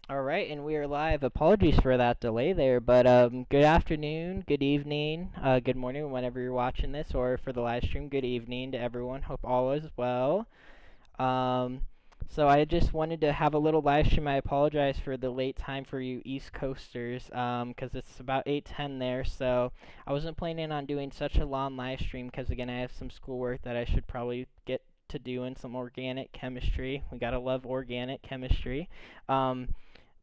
All right, and we are live. Apologies for that delay there, but good afternoon, good evening, good morning, whenever you're watching this, or for the live stream, good evening to everyone. Hope all is well. Um, so I just wanted to have a little live stream. I apologize for the late time for you East Coasters, because it's about 8:10 there. So I wasn't planning on doing such a long live stream because again I have some schoolwork that I should probably get to do in some organic chemistry. We gotta love organic chemistry. Um,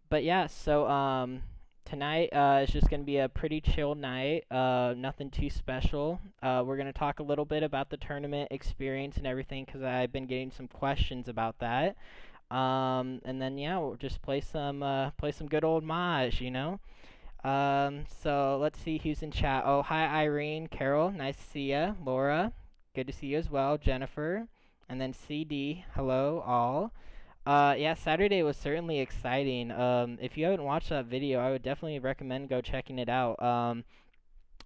but yeah, so tonight is just gonna be a pretty chill night. Nothing too special. We're gonna talk a little bit about the tournament experience and everything because I've been getting some questions about that. And then yeah, we'll just play some good old Maj. So let's see who's in chat. Oh, hi Irene, Carol, nice to see ya. Laura, good to see you as well. Jennifer, and then CD, hello all. Yeah, Saturday was certainly exciting. If you haven't watched that video, I would definitely recommend go checking it out.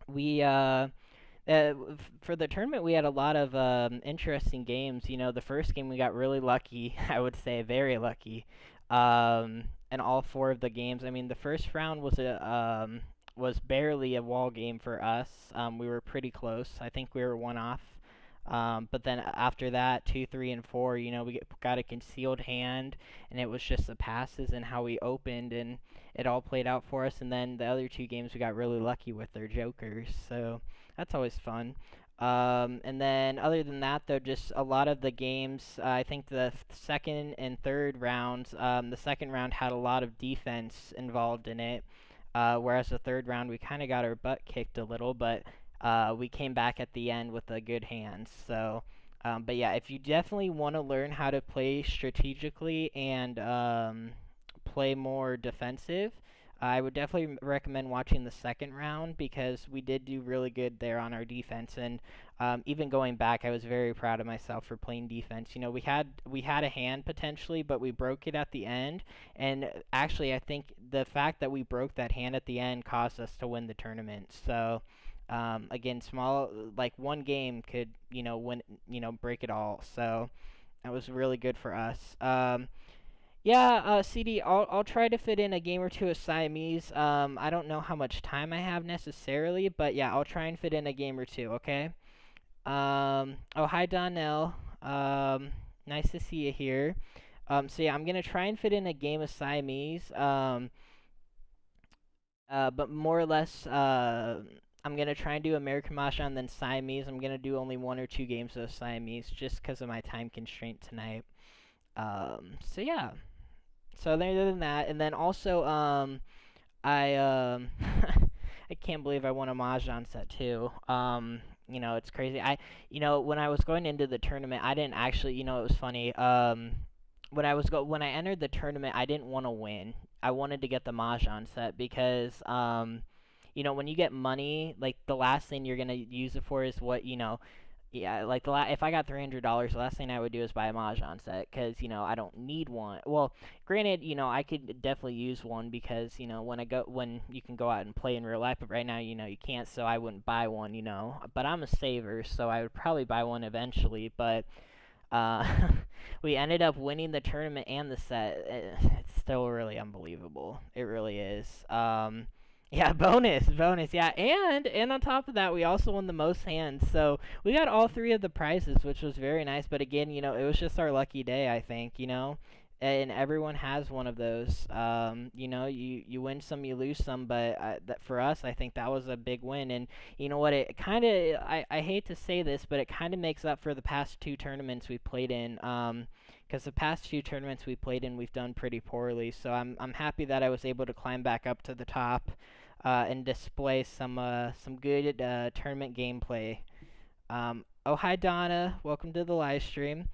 We for the tournament, we had a lot of interesting games. The first game we got really lucky. I would say very lucky. In all four of the games. I mean, the first round was barely a wall game for us. We were pretty close. I think we were one off. But then after that, two, three, and four, we got a concealed hand, and it was just the passes and how we opened, and it all played out for us. And then the other two games, we got really lucky with their jokers, so that's always fun. And then other than that, though, just a lot of the games. I think the second and third rounds. The second round had a lot of defense involved in it, whereas the third round we kind of got our butt kicked a little, but we came back at the end with a good hand. So, but yeah, if you definitely want to learn how to play strategically and play more defensive, I would definitely recommend watching the second round because we did do really good there on our defense. And even going back, I was very proud of myself for playing defense. We had a hand potentially, but we broke it at the end. And actually, I think the fact that we broke that hand at the end caused us to win the tournament. So again, small like one game could win break it all. So that was really good for us. Yeah, CD, I'll try to fit in a game or two of Siamese. I don't know how much time I have necessarily, but yeah, I'll try and fit in a game or two. Okay. Oh, hi Donnell. Nice to see you here. So yeah, I'm gonna try and fit in a game of Siamese. But more or less, I'm gonna try and do American Mahjong then Siamese. I'm gonna do only one or two games of Siamese just because of my time constraint tonight. So yeah. So other than that, and then also, I I can't believe I won a Mahjong set too. It's crazy. When I was going into the tournament, I didn't actually, it was funny. When I entered the tournament, I didn't want to win. I wanted to get the Mahjong set because, when you get money, like the last thing you're gonna use it for is what yeah, like if I got $300, the last thing I would do is buy a Mahjong set because I don't need one. Well, granted, I could definitely use one because when you can go out and play in real life, but right now you can't, so I wouldn't buy one. But I'm a saver, so I would probably buy one eventually. But uh, we ended up winning the tournament and the set. It's still really unbelievable. It really is. Yeah, bonus, yeah, and on top of that, we also won the most hands, so we got all three of the prizes, which was very nice. But again, it was just our lucky day, I think, and everyone has one of those. You win some, you lose some, but that for us, I think that was a big win. And you know what? It kind of, I hate to say this, but it kind of makes up for the past two tournaments we played in. Because the past few tournaments we played in, we've done pretty poorly. So I'm happy that I was able to climb back up to the top, and display some good tournament gameplay. Oh, hi Donna, welcome to the live stream.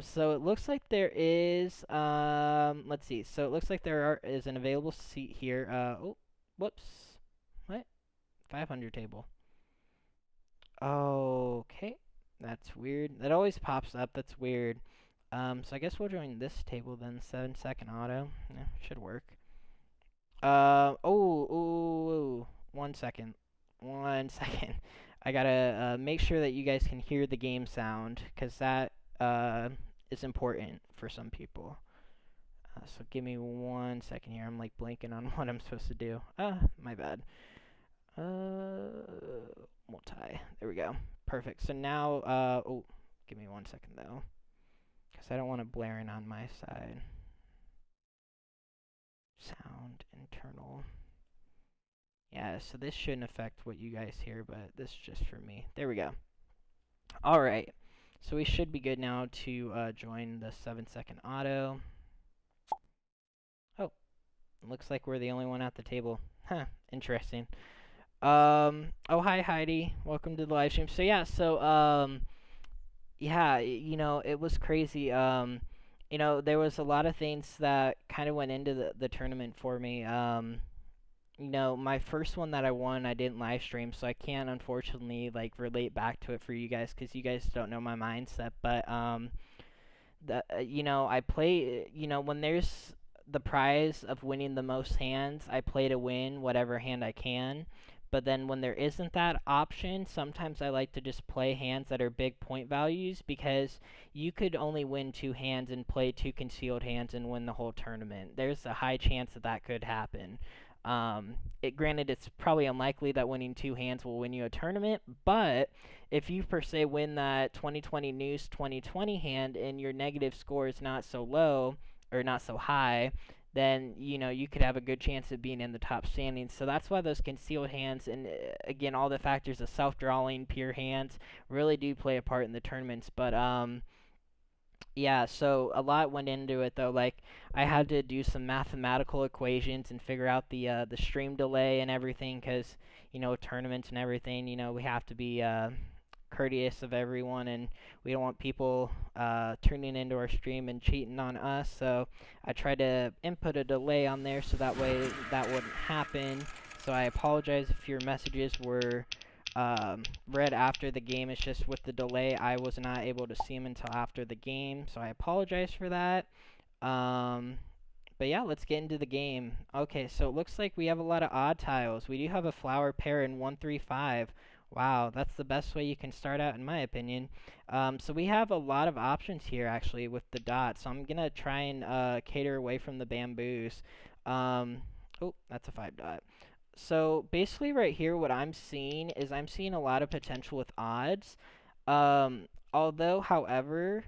So it looks like there is let's see. So it looks like is an available seat here. Oh, whoops. What? 500 table. Okay. That's weird. That always pops up. That's weird. So I guess we'll join this table then. 7-second auto. Yeah, should work. Oh, 1 second. 1 second. I gotta make sure that you guys can hear the game sound, because that is important for some people. So give me 1 second here. I'm like blanking on what I'm supposed to do. My bad. Multi. There we go. Perfect. So now, oh, give me 1 second though, because I don't want it blaring on my side. Sound internal. Yeah, so this shouldn't affect what you guys hear, but this is just for me. There we go. Alright, so we should be good now to join the 7-second auto. Oh, looks like we're the only one at the table. Huh, interesting. Oh, hi Heidi. Welcome to the live stream. So yeah, yeah, you know, it was crazy. You know, there was a lot of things that kind of went into the tournament for me. You know, my first one that I won, I didn't live stream, so I can't unfortunately like relate back to it for you guys because you guys don't know my mindset. But you know, I play. You know, when there's the prize of winning the most hands, I play to win whatever hand I can. But then when there isn't that option, sometimes I like to just play hands that are big point values because you could only win 2 hands and play 2 concealed hands and win the whole tournament. There's a high chance that that could happen. Granted, it's probably unlikely that winning 2 hands will win you a tournament, but if you per se win that 2020 News 2020 hand and your negative score is not so low or not so high, then you know you could have a good chance of being in the top standings. So that's why those concealed hands and again all the factors of self-drawing, pure hands really do play a part in the tournaments. But yeah, so a lot went into it though. Like I had to do some mathematical equations and figure out the stream delay and everything, because you know tournaments and everything. You know we have to be courteous of everyone, and we don't want people tuning into our stream and cheating on us. So I tried to input a delay on there so that way that wouldn't happen. So I apologize if your messages were read after the game. It's just with the delay, I was not able to see them until after the game, so I apologize for that. But yeah, let's get into the game. Okay, so it looks like we have a lot of odd tiles. We do have a flower pair in 1-3-5. Wow, that's the best way you can start out in my opinion. So we have a lot of options here actually with the dots. So I'm gonna try and cater away from the bamboos. Oh, that's a 5 dot. So basically right here what I'm seeing is I'm seeing a lot of potential with odds. Although, however,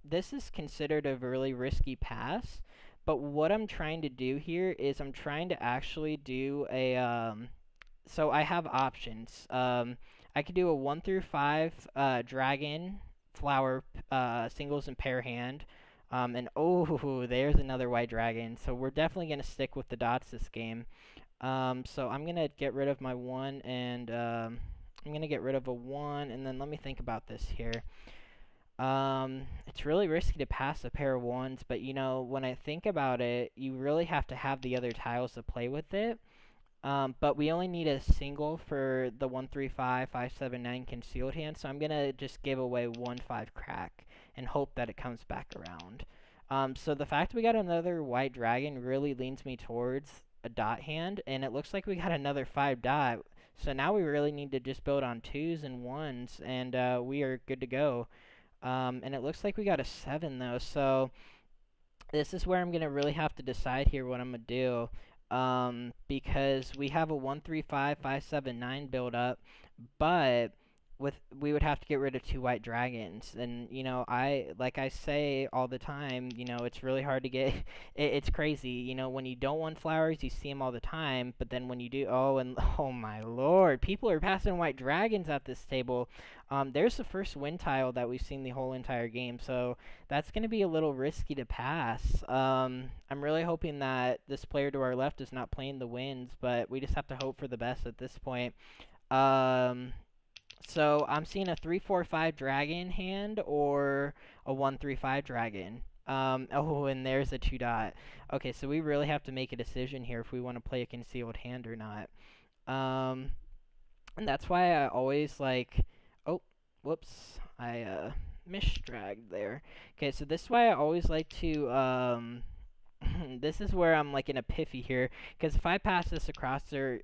this is considered a really risky pass. But what I'm trying to do here is I'm trying to actually do a, so I have options. I could do a 1-5 dragon, flower, singles and pair hand. And oh, there's another white dragon. So we're definitely going to stick with the dots this game. So I'm going to get rid of my 1 and I'm going to get rid of a 1 and then let me think about this here. It's really risky to pass a pair of 1s, but you know, when I think about it, you really have to have the other tiles to play with it. But we only need a single for the 1-3-5, 5-7-9 concealed hand, so I'm going to just give away 1-5 crack and hope that it comes back around. So the fact we got another white dragon really leans me towards a dot hand, and it looks like we got another 5 dot. So now we really need to just build on 2s and 1s, and we are good to go. And it looks like we got a 7 though, so this is where I'm going to really have to decide here what I'm going to do. Because we have a 1-3-5, 5-7-9 build up, but we would have to get rid of 2 white dragons. And you know, like I say all the time, you know, it's really hard to get. It's crazy, you know, when you don't want flowers, you see them all the time, but then when you do, oh my lord, people are passing white dragons at this table. There's the first win tile that we've seen the whole entire game, so that's going to be a little risky to pass. I'm really hoping that this player to our left is not playing the wins, but we just have to hope for the best at this point. So I'm seeing a 3-4-5 dragon hand or a 1-3-5 dragon. Oh, and there's a 2 dot. Okay, so we really have to make a decision here if we want to play a concealed hand or not. And that's why I always like, oh, whoops, I misdragged there. Okay, so this is why I always like to, this is where I'm like in a piffy here, because if I pass this across, they're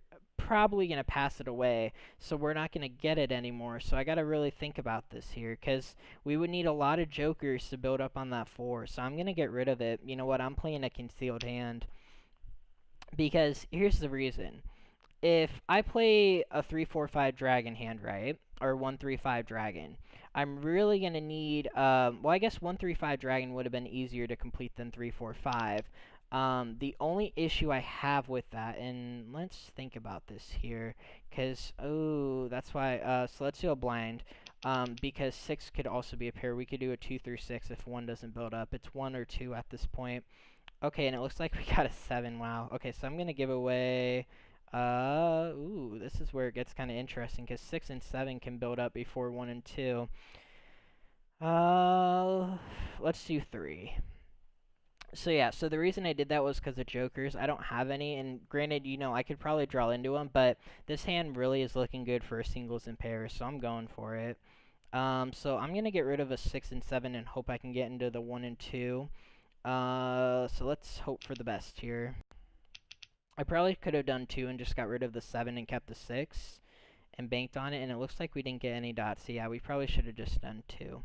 probably going to pass it away, so we're not going to get it anymore. So I got to really think about this here, because we would need a lot of jokers to build up on that 4. So I'm going to get rid of it. You know what? I'm playing a concealed hand, because here's the reason. If I play a 3-4-5 dragon hand, right, or 1-3-5 dragon, I'm really going to need, well, I guess 1-3-5 dragon would have been easier to complete than 3-4-5. The only issue I have with that, and let's think about this here, because, oh, that's why, so let's do a blind, because 6 could also be a pair. We could do a 2-6 if 1 doesn't build up. It's 1 or 2 at this point. Okay, and it looks like we got a 7, wow. Okay, so I'm going to give away... ooh, this is where it gets kind of interesting, because 6 and 7 can build up before 1 and 2. Let's do 3. So yeah, so the reason I did that was because of jokers. I don't have any, and granted, you know, I could probably draw into them, but this hand really is looking good for singles and pairs, so I'm going for it. So I'm going to get rid of a 6 and 7 and hope I can get into the 1 and 2. So let's hope for the best here. I probably could have done 2 and just got rid of the 7 and kept the 6 and banked on it, and it looks like we didn't get any dots. So yeah, we probably should have just done 2.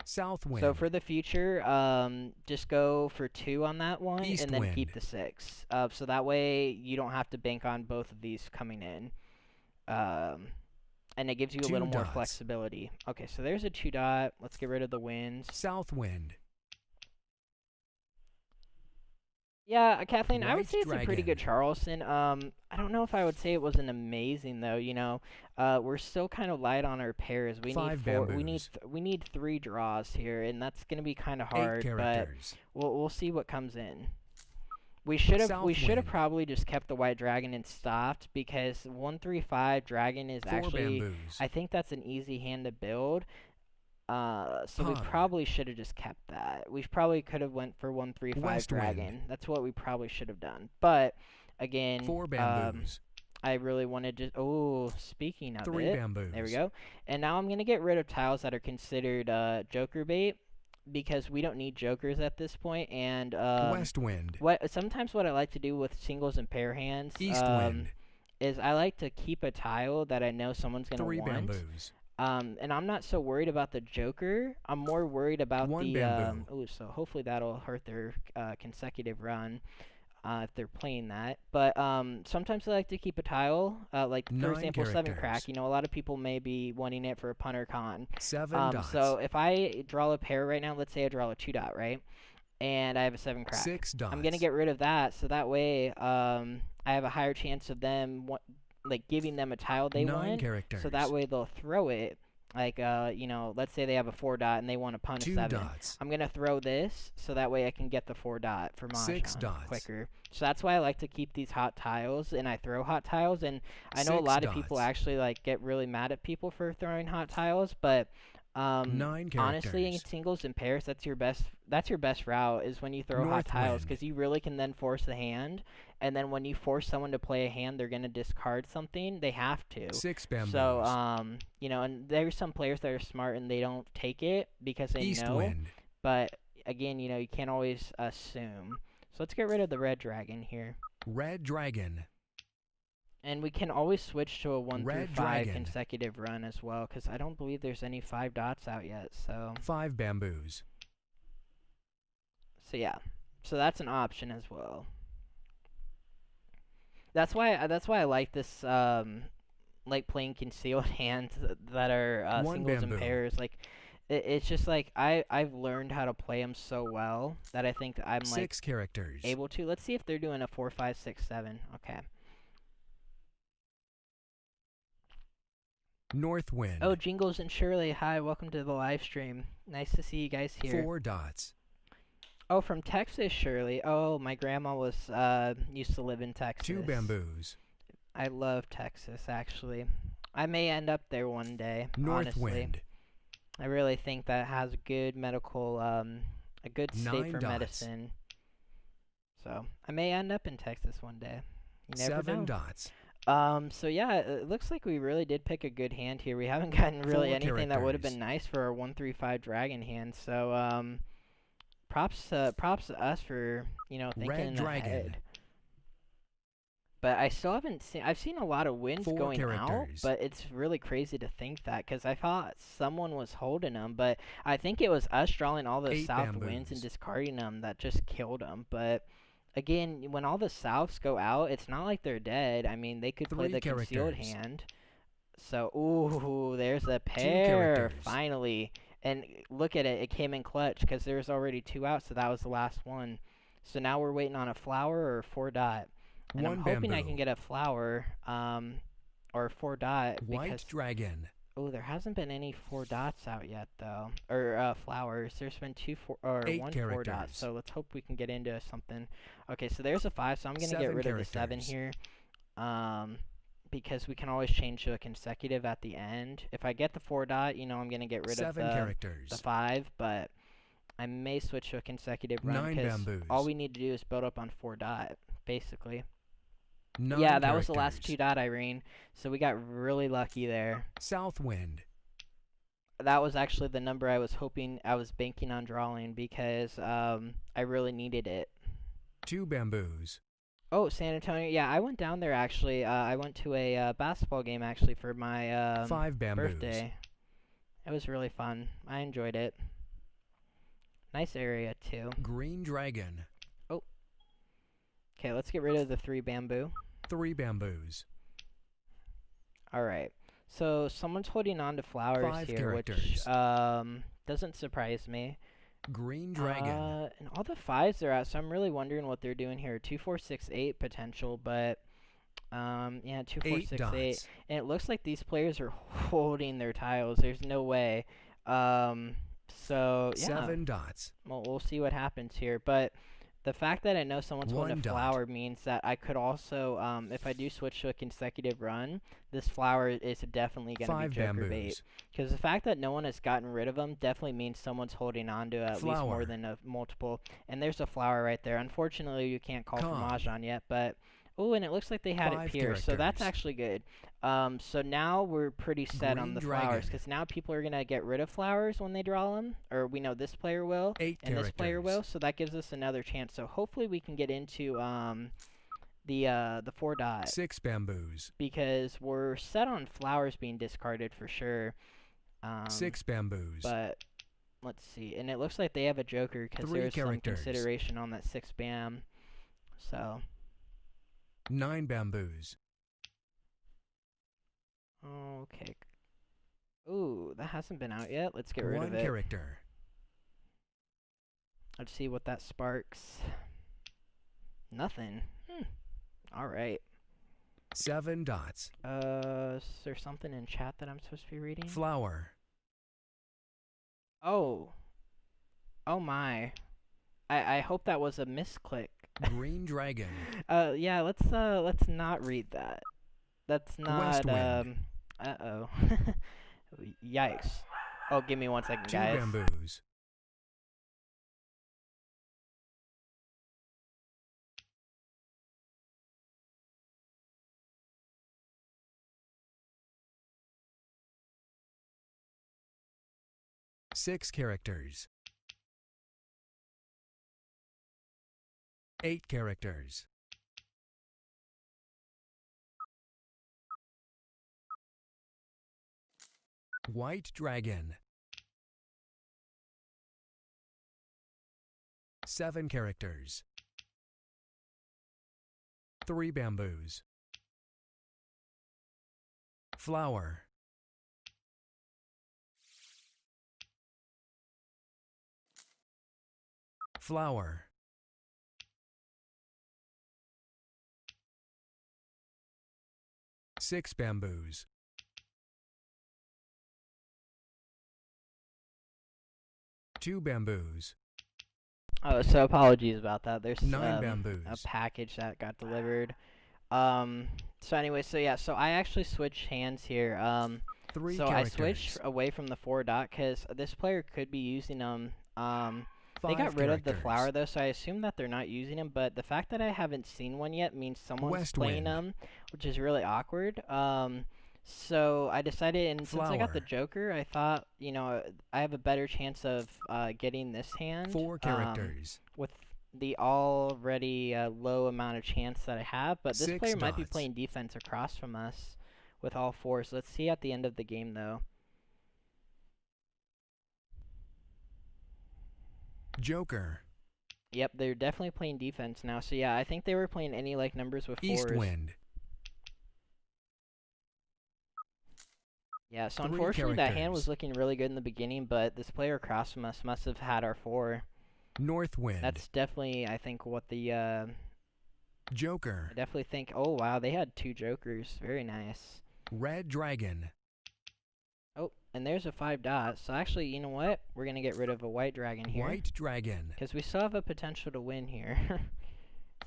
South wind. So for the future, just go for 2 on that one, East and then wind. keep the 6. So that way you don't have to bank on both of these coming in. And it gives you a little more flexibility. Okay, so there's a 2 dot. Let's get rid of the winds. South wind. Yeah, Kathleen, I would White say it's a pretty good dragon. Charleston. I don't know if I would say it was an amazing though. You know, we're still kind of light on our pairs. We need 4. We need 3 draws here, and that's gonna be kind of 8 hard. characters. But we'll see what comes in. We should have probably just kept the white dragon and stopped, because 1-3-5 dragon is 4 actually bamboos. I think that's an easy hand to build. So we Hung. probably should have just kept that. We probably could have went for 1-3-5 West dragon. wind. That's what we probably should have done. But again, 4 bamboos. I really wanted to. Oh, speaking of 3 it, bamboos. there we go. And now I'm gonna get rid of tiles that are considered joker bait, because we don't need jokers at this point. And West wind. Sometimes what I like to do with singles and pair hands East wind. is I like to keep a tile that I know someone's gonna 3 want. bamboos. And I'm not so worried about the joker. I'm more worried about 1 the bamboo. oh, so hopefully that'll hurt their consecutive run if they're playing that. But sometimes I like to keep a tile, like for 9 example, 7 characters. crack. You know, a lot of people may be wanting it for a punter con. 7 dots. So if I draw a pair right now, let's say I draw a 2 dot, right? And I have a 7 crack. 6 dots. I'm gonna get rid of that, so that way I have a higher chance of them like giving them a tile they 9 want. characters. So that way they'll throw it. Like, you know, let's say they have a 4 dot and they want to punt a 2 7. dots. I'm going to throw this so that way I can get the 4 dot for Mahjong 6 dots. quicker. So that's why I like to keep these hot tiles, and I throw hot tiles. And I know a 6 lot of people dots. actually, like, get really mad at people for throwing hot tiles, but 9 honestly, in characters. singles and pairs, that's your best route, is when you throw hot North tiles, wind. because you really can then force the hand. And then when you force someone to play a hand, they're gonna discard something. They have to. 6 bamboos. So you know, and there's some players that are smart and they don't take it because they East know. wind. But again, you know, you can't always assume. So let's get rid of the red dragon here. Red dragon. And we can always switch to a 1 Red through 5 dragon. consecutive run as well, because I don't believe there's any 5 dots out yet. So 5 bamboos. So yeah, so that's an option as well. That's why I like this, like playing concealed hands that are One singles bamboo. and pairs. Like, it's just like I've learned how to play them so well that I think I'm like 6 characters. able to. Let's see if they're doing a 4, 5, 6, 7. Okay. North wind. Oh, Jingles and Shirley, hi, welcome to the live stream. Nice to see you guys here. 4 dots. Oh, from Texas, Shirley. Oh, my grandma was used to live in Texas. 2 bamboos. I love Texas, actually. I may end up there one day, North honestly. wind. I really think that has good medical, a good state 9 for dots. medicine. So, I may end up in Texas one day. You never 7 know. dots. So yeah, it looks like we really did pick a good hand here. We haven't gotten really 4 anything that would have characters. been nice for our 1-3-5 dragon hand. So, props to us for, you know, thinking Red dragon. ahead. but I still haven't seen. I've seen a lot of wins 4 going out, characters. but it's really crazy to think that because I thought someone was holding them, but I think it was us drawing all those 8 south wins and bamboos. discarding them that just killed them. But again, when all the souths go out, it's not like they're dead. I mean, they could play 3 the concealed characters. hand. So, ooh, there's a 2 pair characters. finally. And look at it, it came in clutch because there's already 2 out, so that was the last one. So now we're waiting on a flower or a 4-dot. And I'm 1 hoping I bamboo. can get a flower, or a 4-dot White because dragon. oh, there hasn't been any 4-dots out yet though, or flowers. There's been 8 one 4-dot. characters. So let's hope we can get into something. Okay, so there's a 5. So I'm gonna get 7 rid of the 7 characters. here, because we can always change to a consecutive at the end. If I get the 4-dot, you know, I'm gonna get rid of 7 characters. the 5, but I may switch to a consecutive run 9 because bamboos. all we need to do is build up on 4-dot, basically. 9 Yeah, that characters. was the last 2-dot, Irene. So we got really lucky there. South wind. That was actually the number I was hoping, I was banking on drawing because I really needed it. 2 bamboos. Oh, San Antonio. Yeah, I went down there actually. I went to a basketball game actually for my 5 bamboos. birthday. It was really fun. I enjoyed it. Nice area too. Green dragon. Okay, let's get rid of the 3 bamboo. 3 bamboos. Alright. So someone's holding on to flowers 5 here, characters. which doesn't surprise me. Green dragon. And all the 5s are out, so I'm really wondering what they're doing here. 2, 4, 6, 8 potential, but yeah, 2, 4, 8 6, dots. 8. And it looks like these players are holding their tiles. There's no way. So yeah. 7 dots. Well, we'll see what happens here, but the fact that I know someone's holding 1 a dot. flower means that I could also, if I do switch to a consecutive run, this flower is definitely going to 5 be Joker bait. bamboos. Because the fact that no one has gotten rid of them definitely means someone's holding on to at least more Flower. than a multiple. And there's a flower right there. Unfortunately, you can't call for Con. Mahjong yet, but oh, and it looks like they had it 5 here, so that's characters. actually good. So now we're pretty set on Green the dragon. flowers, because now people are gonna get rid of flowers when they draw them, or we know this player will, 8 and this player will, characters. so that gives us another chance. So hopefully we can get into the 4-dot, 6 bamboos. because we're set on flowers being discarded for sure. 6 bamboos. But let's see, and it looks like they have a Joker because 3 there's some characters. consideration on that 6 bam. So 9 bamboos. okay. Ooh, that hasn't been out yet. Let's get rid 1 of it. character. Let's see what that sparks. Nothing. Alright. 7 dots. Is there something in chat that I'm supposed to be reading? Flower. Oh. Oh my. I hope that was a misclick. Green dragon. Yeah, let's not read that. That's not, West wind. uh-oh. Yikes. Oh, give me 1 second, 2 guys. bamboos. Six characters. 8 characters. White dragon. 7 characters. 3 bamboos. Flower. Flower. 6 bamboos. Two bamboos. Oh, so apologies about that. There's 9 a bamboos. package that got delivered. So anyway, so yeah, so I actually switched hands here. 3 So characters. I switched away from the 4-dot because this player could be using them. They 5 got rid of the characters. flower though, so I assume that they're not using them. But the fact that I haven't seen one yet means someone's West playing wind. them, which is really awkward. So I decided, and since I got the Flower. Joker, I thought, you know, I have a better chance of getting this hand. 4 characters. With the already low amount of chance that I have, but this 6 player might be dots. playing defense across from us with all fours. Let's see at the end of the game, though. Joker. Yep, they're definitely playing defense now. So yeah, I think they were playing any like numbers with East fours. wind. Yeah, so 3 unfortunately that hand was characters. looking really good in the beginning, but this player across from us must have had our four. North wind. That's definitely, I think, what the I Joker. definitely think. Oh wow, they had 2 jokers. Very nice. Red dragon. Oh, and there's a 5 dots. So actually, you know what? We're gonna get rid of a white dragon here. White dragon. Because we still have a potential to win here.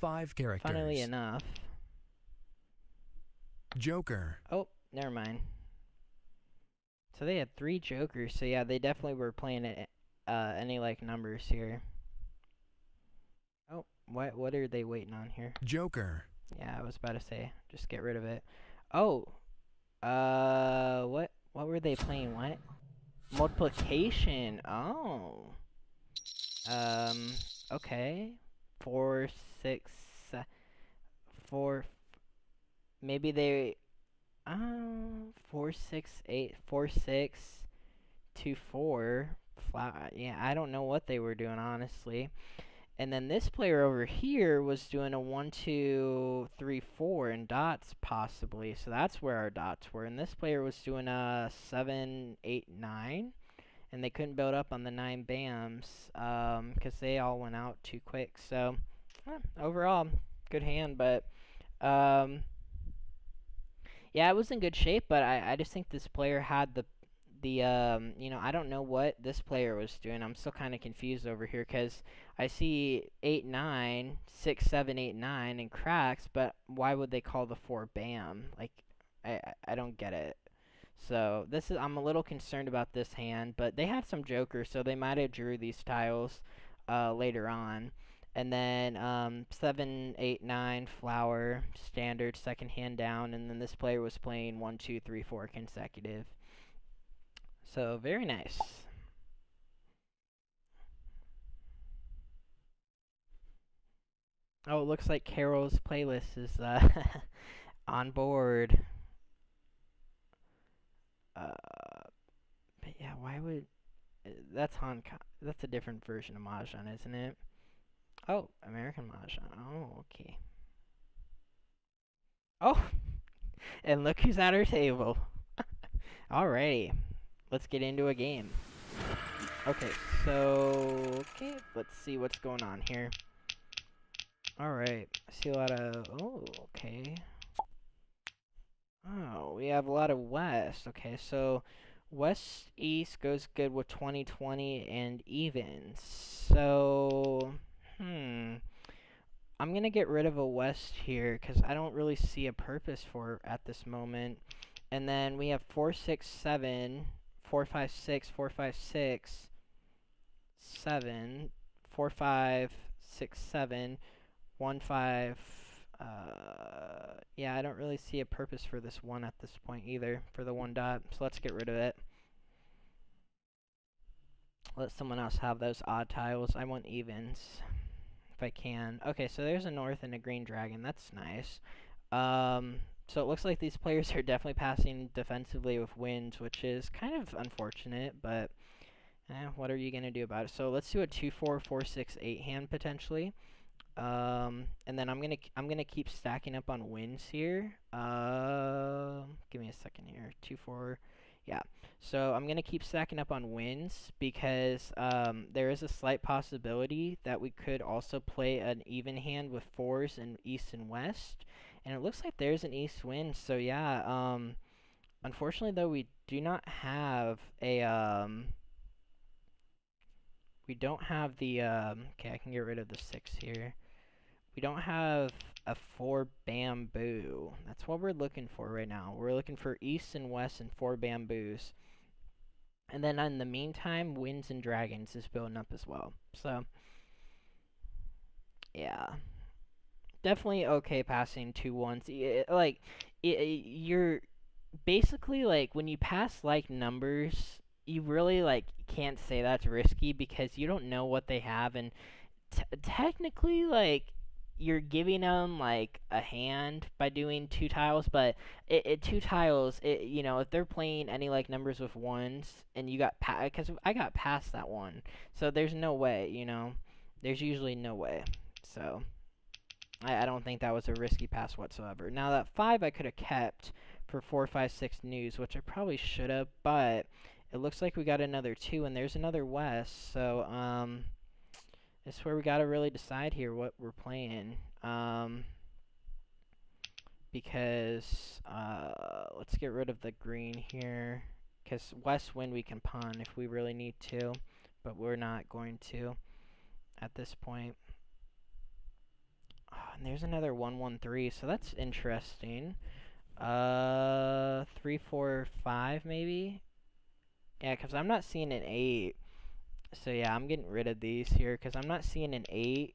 5 characters. Funnily enough. Joker. Oh, never mind. So they had 3 jokers. So yeah, they definitely were playing any like numbers here. Oh, what are they waiting on here? Joker. Yeah, I was about to say, just get rid of it. Oh, what were they playing? What? Multiplication. Oh. Okay. 4, 6, 4. Maybe they. 4, 6, 8, 4, 6, 2, 4. Yeah, I don't know what they were doing, honestly. And then this player over here was doing a 1, 2, 3, 4 in dots, possibly. So that's where our dots were. And this player was doing a 7, 8, 9. And they couldn't build up on the 9 BAMs because they all went out too quick. So overall, good hand. But yeah, it was in good shape. But I just think this player had the I don't know what this player was doing. I'm still kind of confused over here because I see 8, 9, 6, 7, 8, 9 and cracks, but why would they call the 4 BAM? Like, I don't get it. So I'm a little concerned about this hand, but they had some jokers, so they might have drew these tiles later on. And then 7, 8, 9 flower standard second hand down, and then this player was playing 1, 2, 3, 4 consecutive. So, very nice. Oh, it looks like Carol's playlist is on board. But yeah, why would... That's that's a different version of Mahjong, isn't it? Oh, American Mahjong. Oh, okay. Oh! And look who's at our table. Alrighty. Let's get into a game. Okay, let's see what's going on here. Alright, I see a lot of, oh, okay. Oh, we have a lot of west. Okay, so west east goes good with 20/20 and evens. So, I'm gonna get rid of a west here because I don't really see a purpose for it at this moment. And then we have 4, 6, 7, 4, 5, 6, 4, 5, 6, 7, 4, 5, 6, 7, 1, 5. Yeah, I don't really see a purpose for this 1 at this point either, for the 1 dot. So let's get rid of it. Let someone else have those odd tiles. I want evens, if I can. Okay, so there's a north and a green dragon. That's nice. So it looks like these players are definitely passing defensively with wins, which is kind of unfortunate, but what are you going to do about it? So let's do a 2, 4, 4, 6, 8 hand potentially. And then I'm gonna keep stacking up on wins here. Give me a second here. 2, 4. Yeah. So I'm gonna keep stacking up on wins because there is a slight possibility that we could also play an even hand with 4s in east and west. And it looks like there's an east win. So yeah. Unfortunately though, we do not have a we don't have the okay, I can get rid of the 6 here. We don't have a 4 bamboo. That's what we're looking for right now. We're looking for east and west and 4 bamboos. And then in the meantime, winds and dragons is building up as well. So, yeah. Definitely okay passing 2 1s. You're basically, like, when you pass, like, numbers, you really, like, can't say that's risky because you don't know what they have, and Technically, like, you're giving them like a hand by doing two tiles, but two tiles, if they're playing any like numbers with ones and you got because I got past that one, so there's no way, there's usually no way. So I don't think that was a risky pass whatsoever. Now that 5 I could have kept for 4, 5, 6 news, which I probably should have, but it looks like we got another 2 and there's another west. So this is where we gotta really decide here what we're playing. Because let's get rid of the green here. Because west wind we can pawn if we really need to, but we're not going to at this point. Oh, and there's another 1-1-3, so that's interesting. 3, 4, 5 maybe. Yeah, because I'm not seeing an 8. So yeah, I'm getting rid of these here because I'm not seeing an 8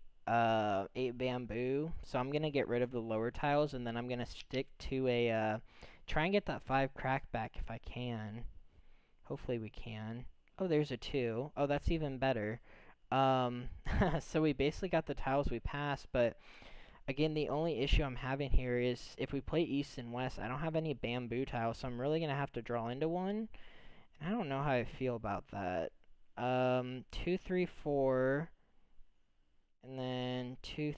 bamboo. So I'm gonna get rid of the lower tiles and then I'm gonna stick to a try and get that 5 crack back if I can. Hopefully we can. Oh, there's a 2. Oh, that's even better. So we basically got the tiles we passed, but again, the only issue I'm having here is if we play east and west, I don't have any bamboo tiles, so I'm really gonna have to draw into one. And I don't know how I feel about that. 2, 3, 4, and then 2,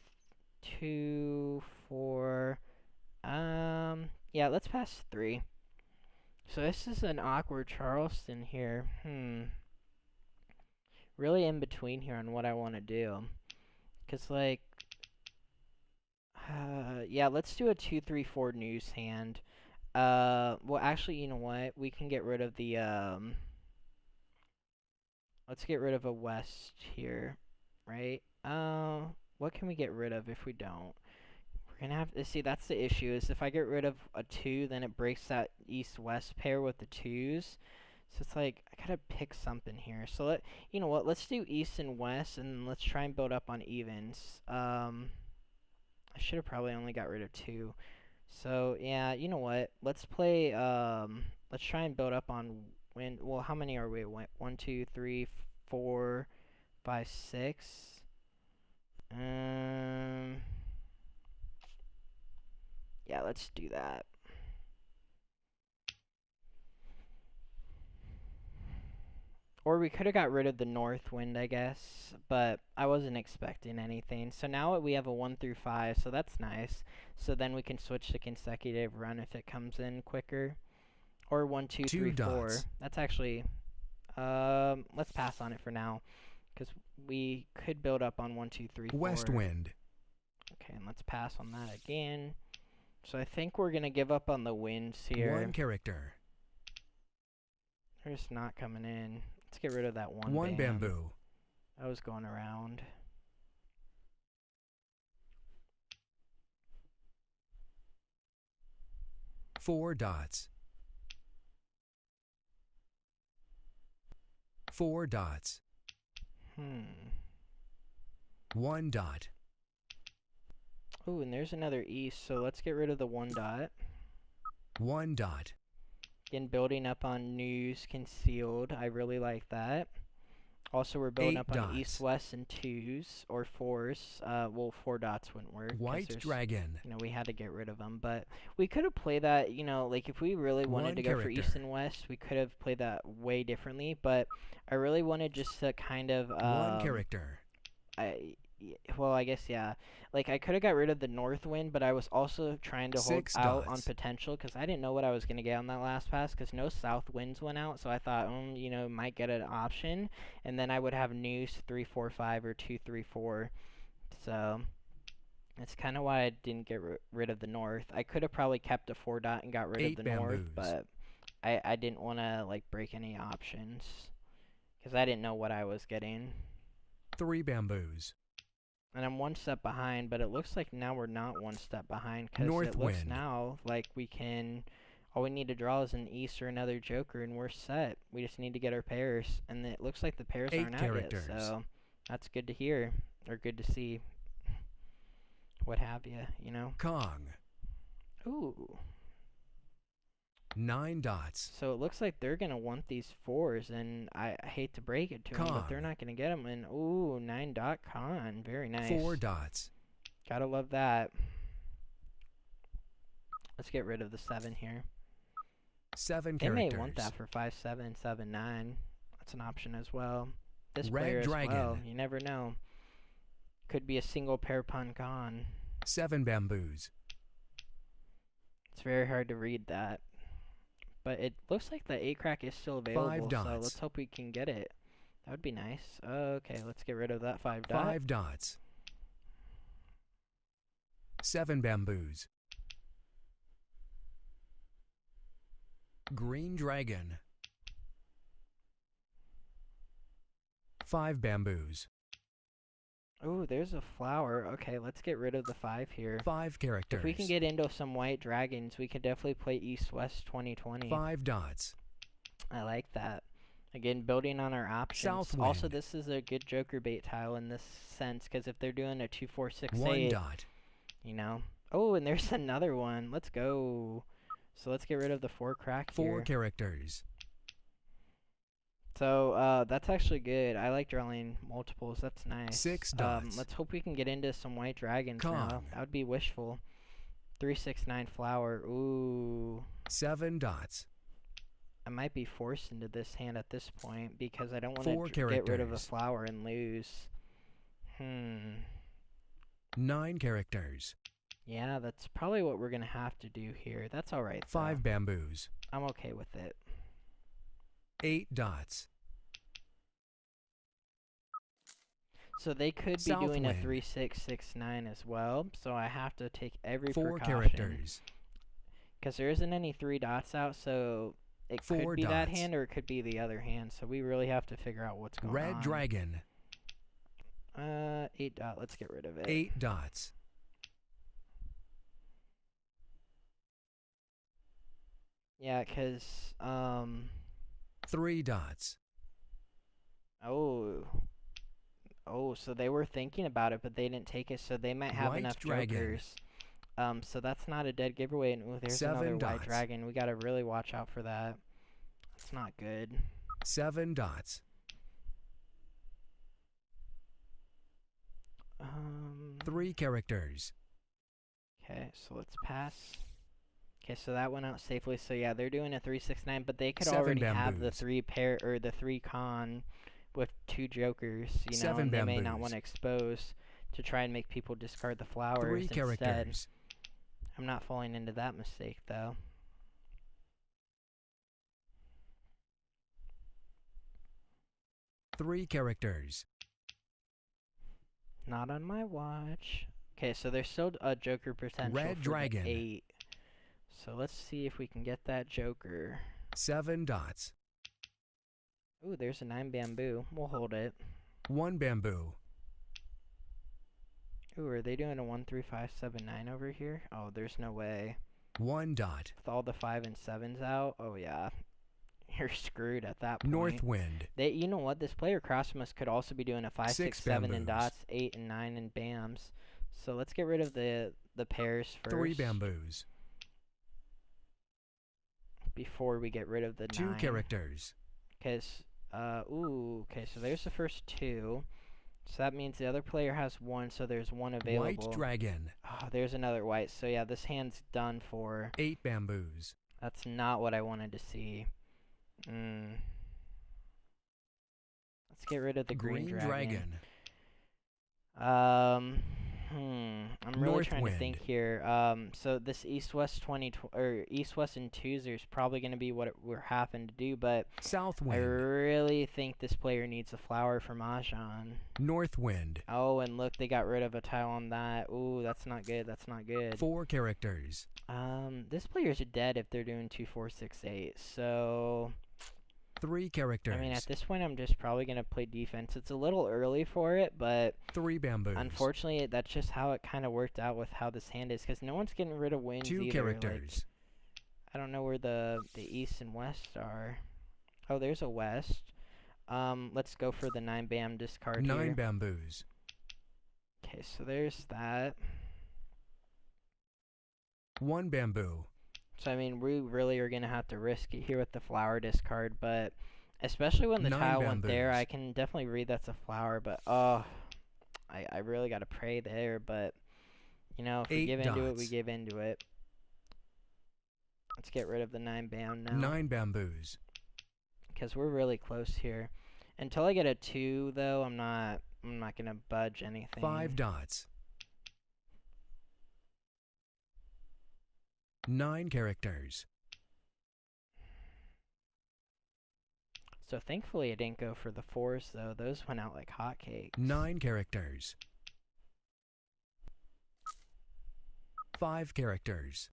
4. Yeah, let's pass 3. So this is an awkward Charleston here. Really in between here on what I want to do. Because, like, yeah, let's do a 2, 3, 4 news hand. Well, actually, you know what? We can get rid of the, let's get rid of a west here, right? What can we get rid of if we don't? We're gonna have to see. That's the issue. Is if I get rid of a 2, then it breaks that east-west pair with the 2s. So it's like I gotta pick something here. So you know what? Let's do east and west, and let's try and build up on evens. I should have probably only got rid of 2. So yeah, you know what? Let's play. Let's try and build up on win. Well, how many are we? 1, 2, 3, 4, 5, 6. Yeah, let's do that. Or we could have got rid of the north wind, I guess, but I wasn't expecting anything. So now we have a 1 through 5, so that's nice. So then we can switch to consecutive run if it comes in quicker. Or 1, 2, 3, 4. That's actually, let's pass on it for now, because we could build up on 1, 2, 3, 4. West wind. Okay, and let's pass on that again. So I think we're gonna give up on the winds here. 1 character. They're just not coming in. Let's get rid of that 1 bamboo. That was going around. Four dots. 4 dots. 1 dot. Ooh, and there's another east, so let's get rid of the 1 dot. 1 dot. Again, building up on news concealed. I really like that. Also, we're building up on east, west, and 2s, or 4s. Well, 4 dots wouldn't work. White dragon. We had to get rid of them, but we could have played that, like if we really wanted to go for east and west, we could have played that way differently, but I really wanted just to kind of, 1 character. well, I guess, yeah. Like, I could have got rid of the north wind, but I was also trying to hold out on potential, because I didn't know what I was going to get on that last pass, because no south winds went out, so I thought, might get an option, and then I would have news 3, 4, 5, or 2, 3, 4. So that's kind of why I didn't get rid of the north. I could have probably kept a 4 dot and got rid of the north, but I didn't want to, like, break any options, because I didn't know what I was getting. 3 bamboos. And I'm 1 step behind, but it looks like now we're not 1 step behind, because it looks now like we can, all we need to draw is an east or another joker, and we're set. We just need to get our pairs, and it looks like the pairs aren't out yet, so that's good to hear, or good to see, what have you, Kong. Ooh. 9 dots. So it looks like they're going to want these 4s, and I hate to break it to them, but they're Kong. not going to get them. And, ooh, 9 dot con. Very nice. 4 dots. Gotta love that. Let's get rid of the 7 here. 7 They characters. may want that for 5-7, 7-9. That's an option as well. This Red player dragon. as well. You never know. Could be a single pair pun con. 7 bamboos. It's very hard to read that. But it looks like the 8 crack is still available. 5 dots. So let's hope we can get it. That would be nice. Okay, let's get rid of that 5 dot. 5 dots. 7 bamboos. Green dragon. 5 bamboos. Ooh, there's a flower. Okay, let's get rid of the 5 here. 5 characters. If we can get into some white dragons, we can definitely play East-West 2020. 5 dots. I like that. Again, building on our options. Southwind. Also, this is a good joker bait tile in this sense, because if they're doing a 2-4-6-8, 1 dot. you know. Oh, and there's another one. Let's go. So let's get rid of the 4 crack 4 here. characters. So that's actually good. I like drawing multiples. That's nice. 6 dots. Let's hope we can get into some white dragons now. Kong. That would be wishful. 3-6-9 flower. Ooh. 7 dots. I might be forced into this hand at this point because I don't want 4 to get rid of a characters. flower and lose. 9 characters. Yeah, that's probably what we're going to have to do here. That's all right, 5 bamboos. I'm okay with it. 8 dots. So they could be doing a Southwind. 3-6-6-9 as well. So I have to take every 4 precaution. characters. Because there isn't any 3 dots out, so it 4 could be that dots. hand or it could be the other hand. So we really have to figure out what's going on. Red dragon. 8 dot. Let's get rid of it. 8 dots. Yeah, because 3 dots. oh, so they were thinking about it, but they didn't take it, so they might have White enough dragon. jokers. So that's not a dead giveaway. And ooh, there's 7 another white dots. dragon. We gotta really watch out for that. That's not good. 7 dots. 3 characters. Okay, so let's pass. Okay, so that went out safely. So yeah, they're doing a 3-6-9, but they could 7 already have the bamboos. 3 pair or the 3 con with 2 jokers, you know, 7 and they may not bamboos. want to expose to try and make people discard the flowers 3 instead. characters. I'm not falling into that mistake though. Three characters. Not on my watch. Okay, so there's still a joker potential Red for dragon. the 8. So let's see if we can get that joker. 7 dots. Ooh, there's a 9 bamboo. We'll hold it. 1 bamboo. Ooh, are they doing a 1-3-5-7-9 over here? Oh, there's no way. 1 dot. With all the 5 and 7s out, oh yeah. You're screwed at that point. North wind. You know what? This player across from us could also be doing a 5, 6, 7 and bamboos. dots, 8 and 9 and bams. So let's get rid of the pairs first. 3 bamboos. Before we get rid of the 2 9. characters. Because, okay, so there's the first 2. So that means the other player has 1, so there's 1 available. White dragon. Oh, there's another white. So yeah, this hand's done for. 8 bamboos. That's not what I wanted to see. Let's get rid of the green dragon. I'm really North trying wind. to think here. So this East-West or East-West and Twosers is probably going to be what we're having to do, but South I wind. really think this player needs a flower for Mahjong. North wind. Oh, and look, they got rid of a tile on that. Ooh, that's not good. That's not good. 4 characters. This player's dead if they're doing 2-4-6-8. So 3 characters. I mean, at this point, I'm just probably going to play defense. It's a little early for it, but 3 bamboos. unfortunately, that's just how it kind of worked out with how this hand is, because no one's getting rid of wings 2 either. characters. Like, I don't know where the east and west are. Oh, there's a west. Let's go for the 9 bam discard 9 here. bamboos. Okay, so there's that. 1 bamboo. So I mean, we really are gonna have to risk it here with the flower discard, but especially when the 9 tile went there, I bamboos. can definitely read that's a flower. But oh, I really gotta pray there. But you know, if we 8 give into it, we dots. give into it. Let's get rid of the 9 bam now, 9 bamboos. because we're really close here. Until I get a 2, though, I'm not gonna budge 5 anything. dots. 9 characters. So thankfully I didn't go for the 4s, though. Those went out like hotcakes. 9 characters. 5 characters.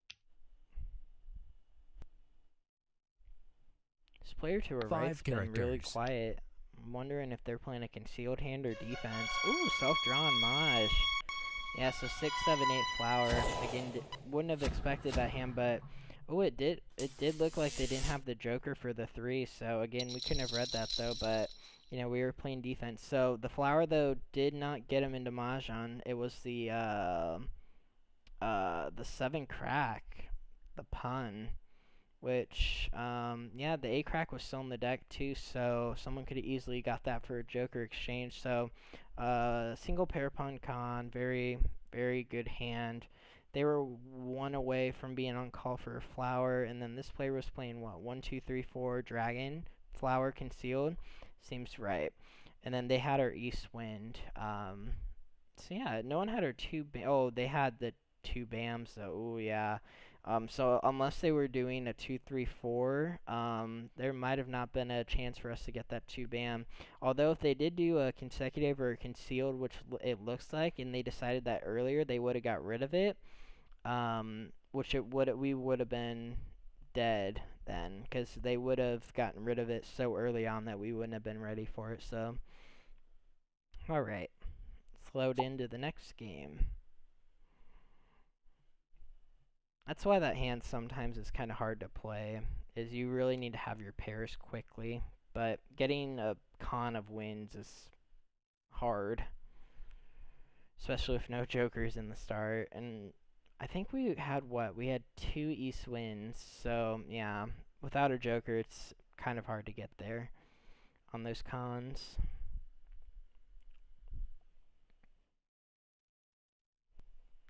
This player to our 5 right's been really characters. quiet. I'm wondering if they're playing a concealed hand or defense. Ooh, self-drawn Maj. Yeah, so 6, 7, 8 flower. Again, wouldn't have expected that hand, but oh, it did look like they didn't have the joker for the 3. So again, we couldn't have read that though, but you know, we were playing defense. So the flower though did not get him into Mahjong. It was the 7 crack, the pun. Which, yeah, the 8 crack was still in the deck too, so someone could have easily got that for a Joker exchange. So, single pair pun con, very, very good hand. They were 1 away from being on call for a flower, and then this player was playing what? 1, 2, 3, 4 dragon, flower concealed. Seems right. And then they had our east wind. So yeah, no one had our 2. Oh, they had the 2 bams though. Oh yeah. So unless they were doing a 2, 3, 4, there might have not been a chance for us to get that 2 bam. Although if they did do a consecutive or a concealed, which it looks like, and they decided that earlier, they would have got rid of it. Which we would have been dead then, because they would have gotten rid of it so early on that we wouldn't have been ready for it. So, all right, let's load into the next game. That's why that hand sometimes is kind of hard to play, is you really need to have your pairs quickly, but getting a con of wins is hard, especially with no jokers in the start. And I think we had what? We had 2 east wins, so yeah, without a joker it's kind of hard to get there on those cons.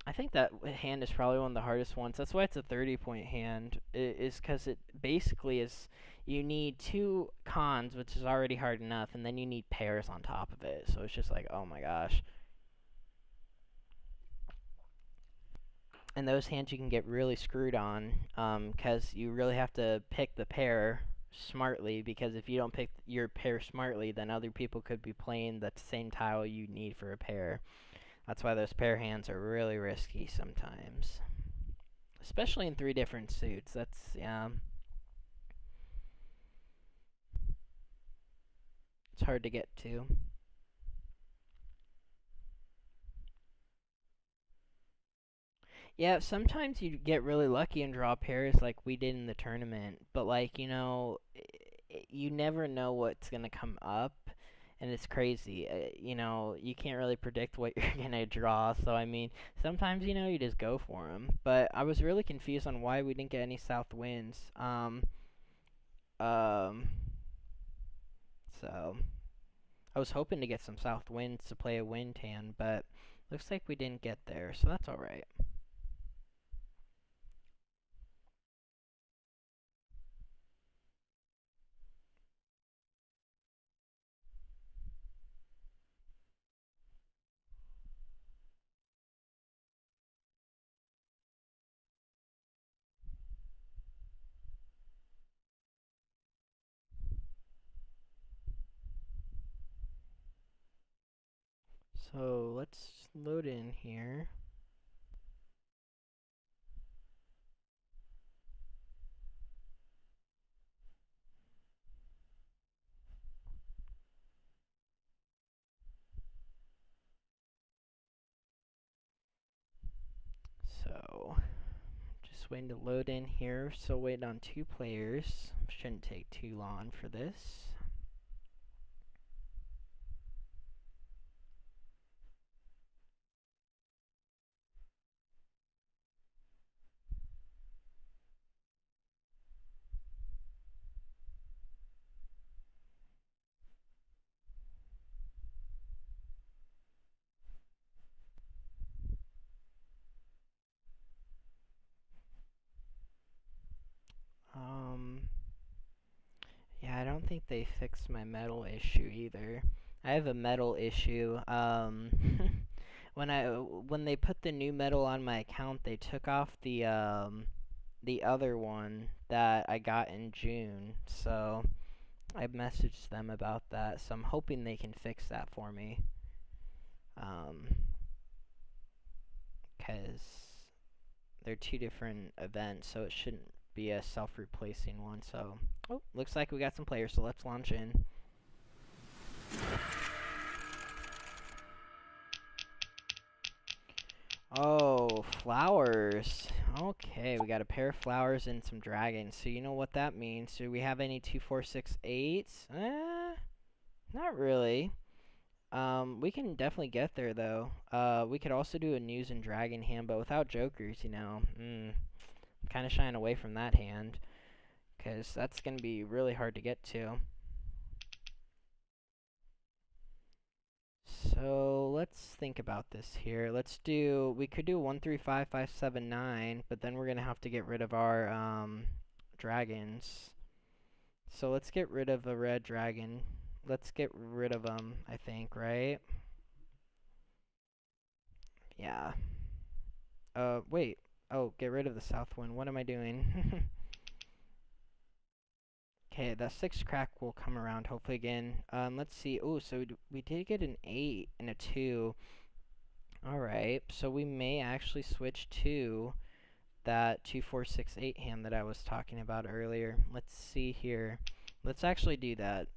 I think that hand is probably one of the hardest ones. That's why it's a 30-point hand, is because it basically is, you need 2 cons, which is already hard enough, and then you need pairs on top of it. So it's just like, oh my gosh. And those hands you can get really screwed on, because you really have to pick the pair smartly, because if you don't pick your pair smartly, then other people could be playing the same tile you need for a pair. That's why those pair hands are really risky sometimes. Especially in 3 different suits. That's, yeah. It's hard to get to. Yeah, sometimes you get really lucky and draw pairs like we did in the tournament. But, like, you know, you never know what's going to come up. And it's crazy. You know, you can't really predict what you're going to draw. So, I mean, sometimes, you know, you just go for them. But I was really confused on why we didn't get any south winds. Um, so, I was hoping to get some south winds to play a wind hand, but looks like we didn't get there. So, that's alright. So let's load in here. So just waiting to load in here. So wait on 2 players. Shouldn't take too long for this. think they fixed my metal issue either. I have a metal issue. When they put the new metal on my account, they took off the other one that I got in June. So I messaged them about that. So I'm hoping they can fix that for me. 'Cause they're two different events, so it shouldn't be a self-replacing one. So, oh, looks like we got some players, so let's launch in. Oh, flowers. Okay, we got a pair of flowers and some dragons. So you know what that means. Do we have any 2, 4, 6, 8s? Not really. We can definitely get there though. We could also do a news and dragon hand, but without jokers, you know. I'm kind of shying away from that hand, because that's going to be really hard to get to. So let's think about this here. We could do 1, 3, 5, 5, 7, 9, but then we're going to have to get rid of our dragons. So let's get rid of a red dragon. Let's get rid of them, I think, right? Yeah. Wait. Oh, get rid of the south one. What am I doing? Okay, that 6 crack will come around hopefully again. Let's see. Oh, so we did get an 8 and a 2. Alright, so we may actually switch to that 2, 4, 6, 8 hand that I was talking about earlier. Let's see here. Let's actually do that.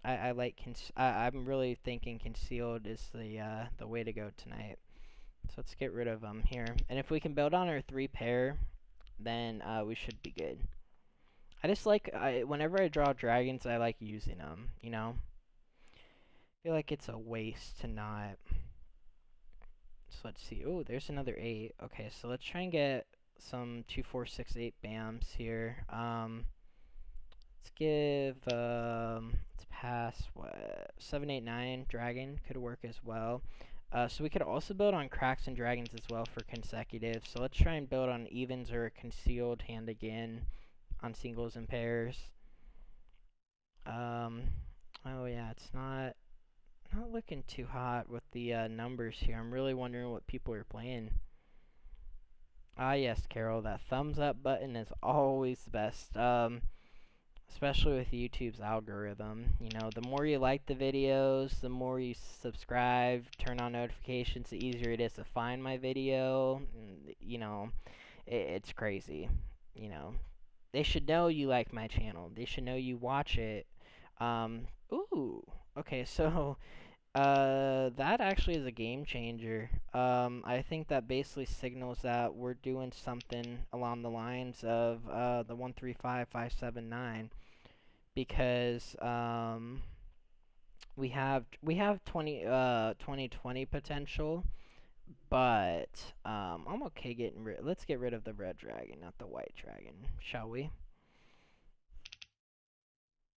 I'm really thinking concealed is the way to go tonight. So let's get rid of them here. And if we can build on our 3 pair, then we should be good. I just like, whenever I draw dragons, I like using them, you know? I feel like it's a waste to not. So let's see. Oh, there's another 8. Okay, so let's try and get some 2, 4, 6, 8 BAMs here. Let's pass, what, 7, 8, 9 dragon could work as well. So we could also build on cracks and dragons as well for consecutive. So let's try and build on evens or a concealed hand again on singles and pairs. Oh yeah, it's not looking too hot with the numbers here. I'm really wondering what people are playing. Ah yes, Carol, that thumbs up button is always the best. Especially with YouTube's algorithm. You know, the more you like the videos, the more you subscribe, turn on notifications, the easier it is to find my video. You know, it's crazy. You know, they should know you like my channel. They should know you watch it. Ooh, okay, so that actually is a game changer. I think that basically signals that we're doing something along the lines of the 1, 3, 5, 5, 7, 9, because we have 2020 potential, but I'm okay getting rid. Let's get rid of the red dragon, not the white dragon, shall we?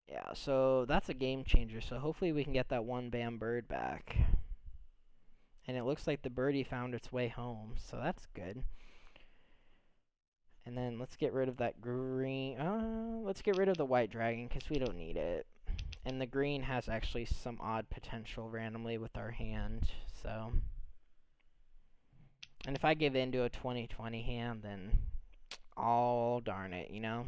Yeah, so that's a game changer. So hopefully we can get that one bam bird back. And it looks like the birdie found its way home, so that's good. And then let's get rid of that green. Let's get rid of the white dragon because we don't need it. And the green has actually some odd potential randomly with our hand, so. And if I give in to a 2020 hand, then all darn it, you know?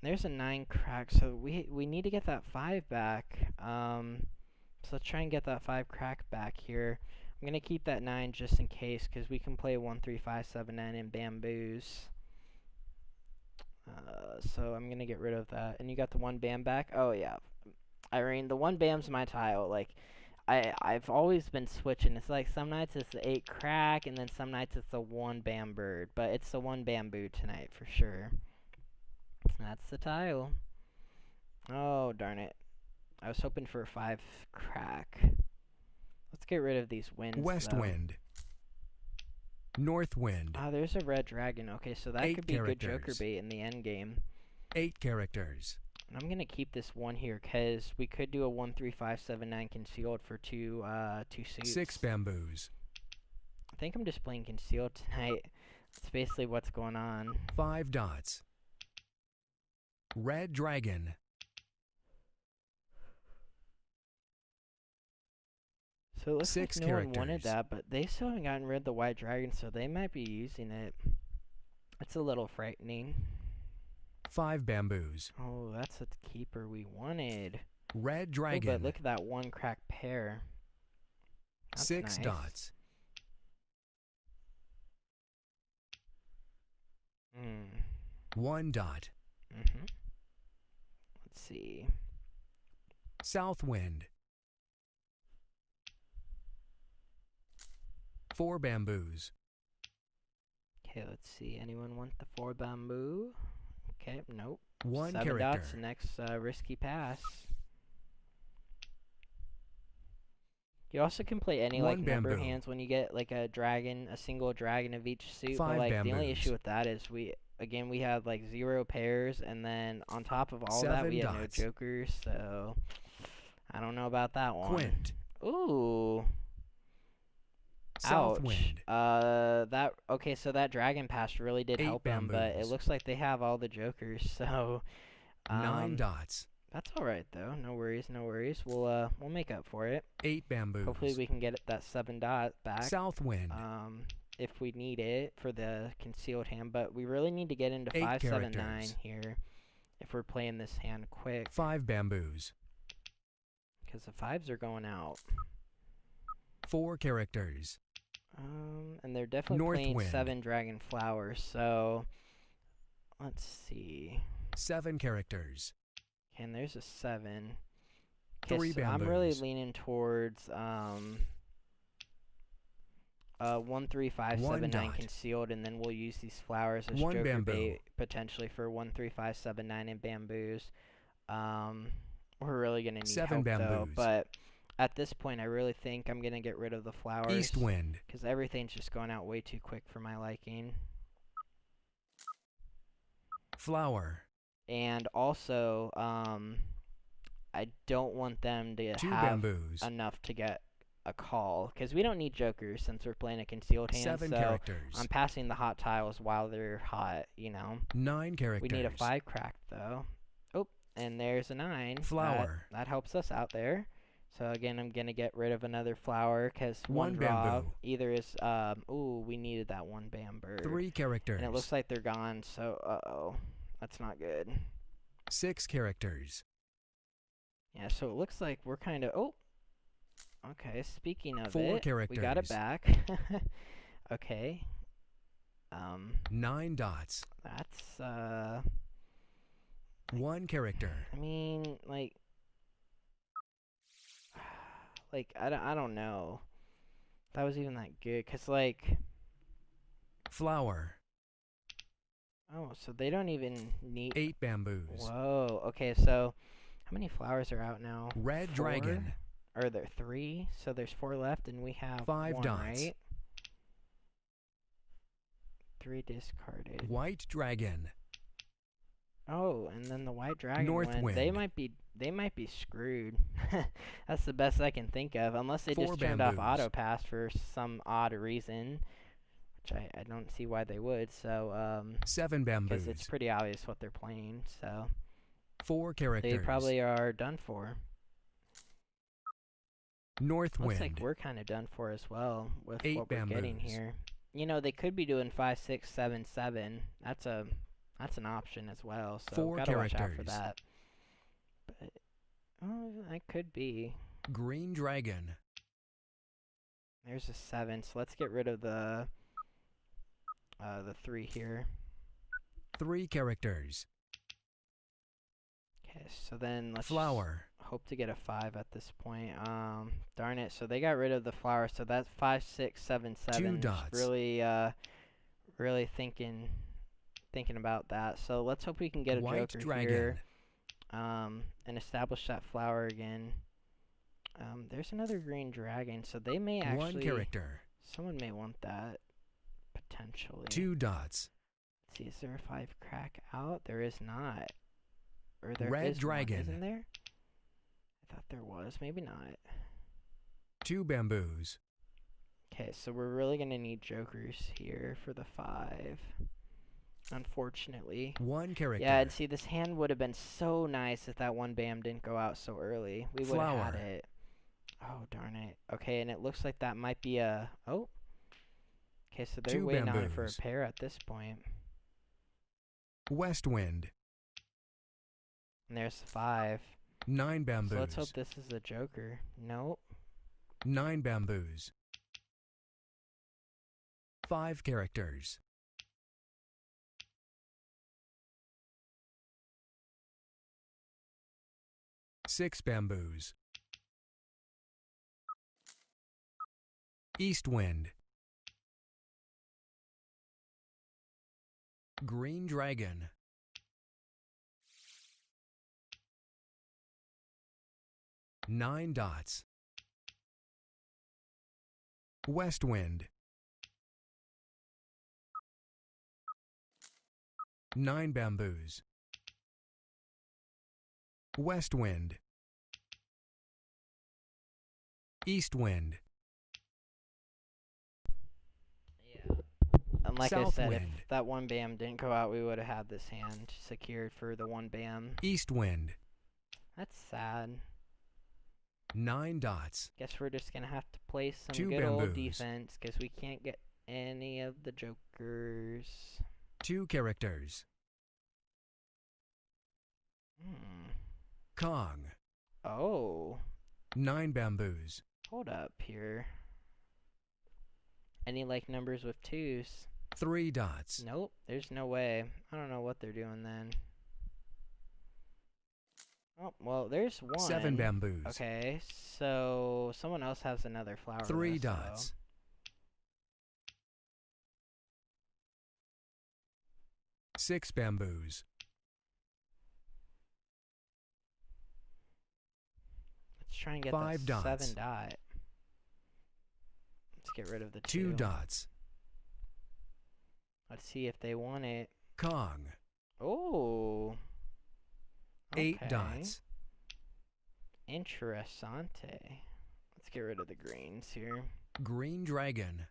There's a 9 crack, so we need to get that 5 back. So let's try and get that 5 crack back here. I'm going to keep that 9 just in case, because we can play 1, 3, 5, 7, 9 in bamboos. So I'm going to get rid of that. And you got the 1 bam back? Oh, yeah. Irene, the 1 bam's my tile. Like, I've always been switching. It's like some nights it's the 8 crack, and then some nights it's the 1 bam bird. But it's the 1 bamboo tonight for sure. That's the tile. Oh, darn it. I was hoping for a 5 crack. Let's get rid of these winds, West though. wind. North wind. Ah, there's a red dragon. Okay, so that 8 could be good joker characters. bait in the end game. 8 characters. And I'm gonna keep this 1 here, because we could do a 1, 3, 5, 7, 9 concealed for two suits. 6 bamboos. I think I'm just playing concealed tonight. That's basically what's going on. 5 dots. Red dragon. So it looks like 6 no one wanted characters. that, but they still haven't gotten rid of the white dragon, so they might be using it. It's a little frightening. 5 bamboos. Oh, that's a keeper we wanted. Red Oh, but dragon. look at that one cracked pair. That's 6 nice. dots. Hmm. 1 dot. Let's see. South wind. 4 bamboos. Okay, let's see. Anyone want the 4 bamboo? Okay, nope. 1 7 character. dots, next risky pass. You also can play any like 1 number bamboo. hands when you get like a dragon, a single dragon of each suit. 5 But like the only bamboos. issue with that is we had like 0 pairs, and then on top of all that 7 we had no dots. jokers. So I don't know about that one. Quint. Ooh. South Ouch. wind. That okay. So that dragon pass really did 8 help them, but it bamboos. looks like they have all the jokers. So 9 dots. that's all right though. No worries, no worries. We'll make up for it. 8 bamboos. Hopefully we can get that 7 dot back. South wind. If we need it for the concealed hand, but we really need to get into 8 5, 7, 9 characters. here if we're playing this hand quick, 5 bamboos. because the 5s are going out. 4 characters. And they're definitely North playing wind. 7 dragon flowers. So let's see. 7 characters. Okay, and there's a 7. 3 so I'm really bamboos. leaning towards 1, 3, 5, 1 7, 9 dot. concealed, and then we'll use these flowers as 1 joker bamboo. bait potentially for 1, 3, 5, 7, 9 and bamboos. We're really gonna need 7 help though, bamboos. but at this point I really think I'm gonna get rid of the flowers East wind. because everything's just going out way too quick for my liking. Flower. And also, I don't want them to 2 have bamboos. enough to get a call, because we don't need jokers since we're playing a concealed hand. 7 so characters. I'm passing the hot tiles while they're hot, you know. 9 characters. We need a 5 cracked though. Oh, and there's a 9. Flower. That helps us out there. So again, I'm gonna get rid of another flower because 1 draw bamboo. either is ooh, we needed that 1 bamboo. 3 characters. And it looks like they're gone. So uh-oh, that's not good. 6 characters. Yeah, so it looks like we're kind of... Oh! Okay, speaking of 4 it, we got it characters. back. Okay. 9 dots. That's, 1 character. I mean, like... I don't know. If that was even that good, because, like... Flower. Oh, so they don't even need... 8 bamboos. Whoa, okay, so... How many flowers are out now? Red 4? dragon. Or there 3? So there's 4 left, and we have 5 1, dots. right? 3 discarded. White dragon. Oh, and then the white dragon North went. wind. They might be screwed. That's the best I can think of, unless they 4 just turned off bamboos. auto pass for some odd reason, which I don't see why they would. So 7 because bamboos. it's pretty obvious what they're playing. So 4 characters. they probably are done for. North Looks wind. like we're kind of done for as well with 8 what we're getting bamboos. here. You know, they could be doing 5, 6, 7, 7. That's an option as well. So 4 gotta watch out for characters. that. But that could be. Green dragon. There's a 7. So let's get rid of the 3 here. 3 characters. Okay, so then let's Flower. hope to get a 5 at this point. Darn it. So they got rid of the flower. So that's 5, 6, 7, 7. 2 Just dots. really thinking about that. So let's hope we can get a White joker dragon. here. And establish that flower again. There's another green dragon. So they may actually... 1 character. Someone may want that potentially. 2 dots. Let's see, is there a 5 crack out? There is not. Or there Red is dragon. one, isn't there? I thought there was. Maybe not. 2 bamboos. Okay, so we're really going to need jokers here for the 5. Unfortunately. 1 character. Yeah, and see, this hand would have been so nice if that 1 bam didn't go out so early. We would have had Flower. it. Oh, darn it. Okay, and it looks like that might be a... Oh, okay, so they're 2 waiting on it for a bamboos. pair at this point. West wind. And there's 5. 9 So let's hope bamboos. this is a joker. Nope. 9 bamboos. 5 characters. 6 bamboos. East wind. Green dragon. 9 dots. West wind. 9 bamboos. West wind. East wind. Yeah. And like I South said, wind. if that one bam didn't go out, we would have had this hand secured for the one bam. East wind. That's sad. 9 dots. Guess we're just gonna have to play some 2 good old bamboos. defense, because we can't get any of the jokers. 2 characters. Kong. Oh. 9 bamboos. Hold up here. Any like numbers with 2s? 3 dots. Nope, there's no way. I don't know what they're doing then. Oh, well, there's 1. 7 bamboos. Okay, so someone else has another flower. 3 though, dots. So. 6 bamboos. Let's try and get 5 that dots. 7 dot. Let's get rid of the 2 dots. Let's see if they want it. Kong. Oh. 8 Okay. dots. Interessante. Let's get rid of the greens here. Green dragon.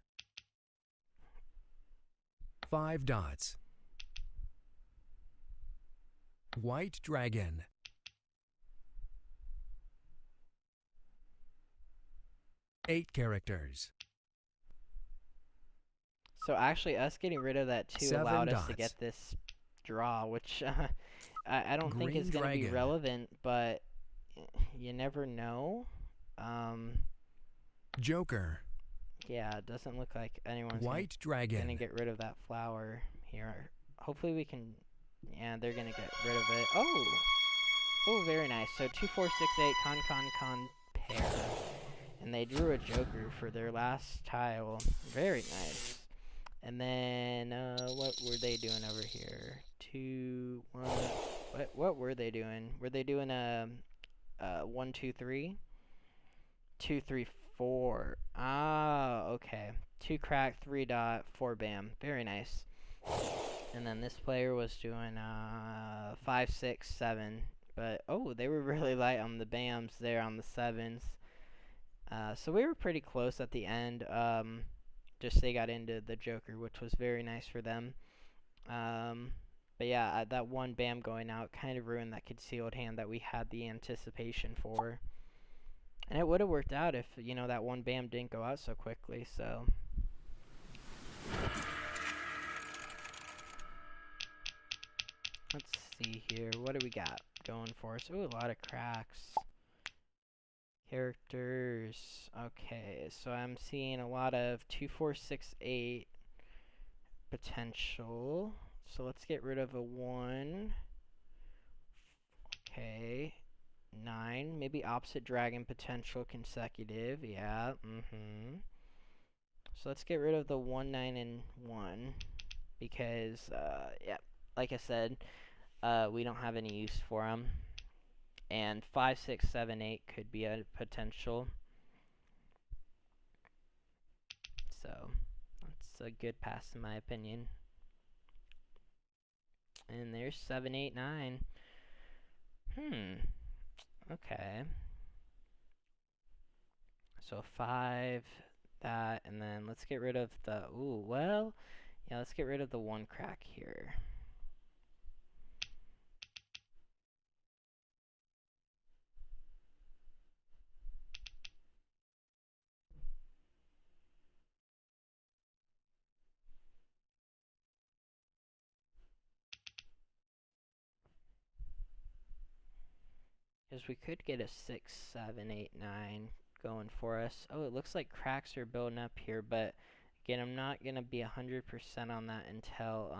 5 dots. White dragon. 8 characters. So actually, us getting rid of that 2 7 allowed us to dots. get this draw, which I don't think Green is going to be dragon. relevant, but you never know. Joker. Yeah, it doesn't look like anyone's White going to dragon. get rid of that flower here. Hopefully we can... Yeah, they're going to get rid of it. Oh! Oh, very nice. So 2, 4, 6, 8, con, pair. And they drew a joker for their last tile. Very nice. And then, what were they doing over here? 2, 1... What were they doing? Were they doing a 1, 2, 3? 2, 3, 4. Ah, okay. 2 crack, 3 dot, 4 bam. Very nice. And then this player was doing 5, 6, 7. But, oh, they were really light on the bams there on the 7s. So we were pretty close at the end. Just they got into the joker, which was very nice for them. But yeah, that one bam going out kind of ruined that concealed hand that we had the anticipation for. And it would have worked out if, you know, that one bam didn't go out so quickly, so... Let's see here. What do we got going for us? Ooh, a lot of cracks. Characters. Okay, so I'm seeing a lot of 2, 4, 6, 8 potential. So let's get rid of a 1. Okay. 9. Maybe opposite dragon potential consecutive. Yeah. So let's get rid of the 1, 9, and 1. Because, yeah, like I said, we don't have any use for them. And 5, 6, 7, 8 could be a potential. So, that's a good pass in my opinion. And there's 7, 8, 9. Okay. So 5, that, and then let's get rid of the, ooh, well, yeah, let's get rid of the 1 crack here. Because we could get a 6, 7, 8, 9 going for us. Oh, it looks like cracks are building up here, but again, I'm not going to be 100% on that until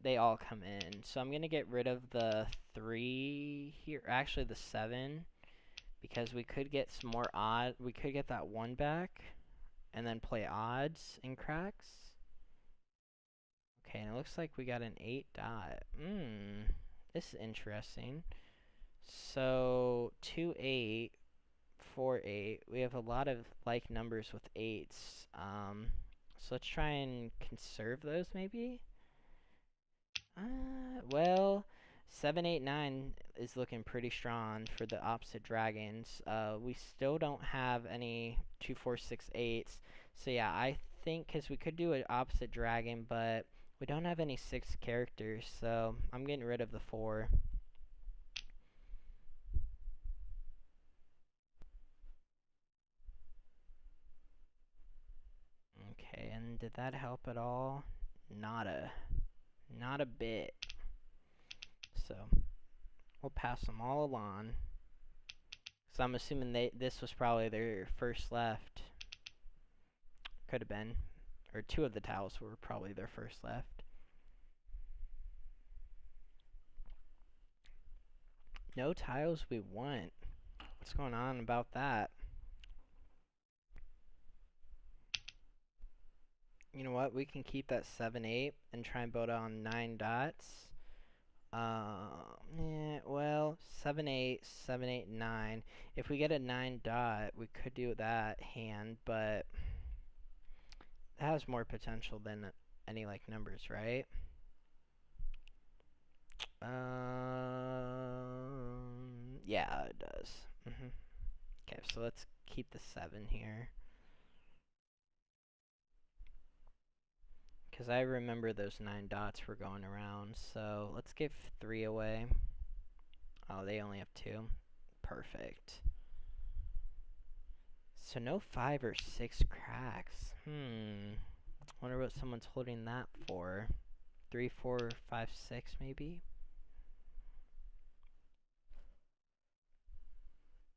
they all come in. So I'm going to get rid of the 3 here, actually the 7, because we could get some more odd. We could get that 1 back and then play odds and cracks. Okay, and it looks like we got an 8 dot. This is interesting. So 2, 8, 4, 8. We have a lot of like numbers with 8s. So let's try and conserve those maybe. Well, 7, 8, 9 is looking pretty strong for the opposite dragons. We still don't have any 2, 4, 6, 8s. So yeah, I think because we could do an opposite dragon, but we don't have any 6 characters, so I'm getting rid of the 4. Okay, and did that help at all? Not a bit. So we'll pass them all along. So I'm assuming this was probably their first left. Could have been. Or 2 of the tiles were probably their first left. No tiles we want. What's going on about that? You know what? We can keep that 7, 8 and try and build on 9 dots. Yeah, well, 7, 8, 7, 8, 9. If we get a 9 dot, we could do that hand, but it has more potential than any like numbers, right? Yeah, it does. Okay, so let's keep the 7 here. Because I remember those 9 dots were going around, so let's give 3 away. Oh, they only have 2. Perfect. So no 5 or 6 cracks. Wonder what someone's holding that for. 3, 4, 5, 6 maybe?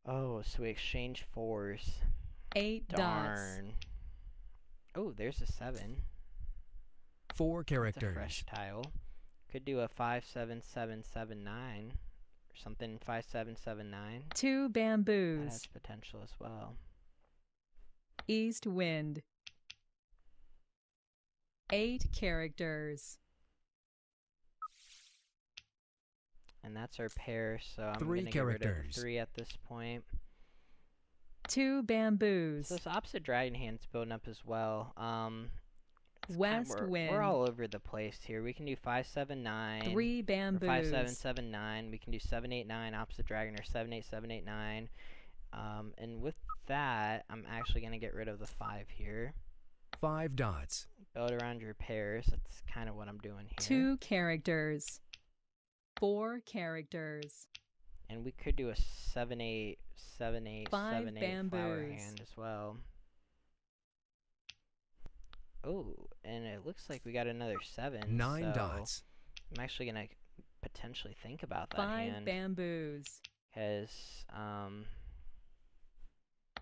Oh, so we exchange 4s. 8 Darn. dots. Oh, there's a 7. 4 That's a characters. fresh tile. Could do a 5, 7, 7, 7, 9. Or something 5, 7, 7, 9. 2 That bamboos. has potential as well. East wind. 8 characters. And that's our pair, so I'm 3 going to get rid of characters. 3 at this point. 2 bamboos. So this opposite dragon hand's building up as well. West wind. We're all over the place here. We can do 5, 7, 9. 3 Or bamboos. 5, 7, 7, 9. We can do 7, 8, 9 opposite dragon, or 7, 8, 7, 8, 9. And with that, I'm actually going to get rid of the 5 here. 5 dots. Build around your pairs. That's kind of what I'm doing here. 2 characters. 4 characters. And we could do a 7, 8, 7, 8, 5 7, 8 flower bamboos. hand as well. Oh, and it looks like we got another 7. 9 so dots. I'm actually going to potentially think about that 5 hand. bamboos. Because,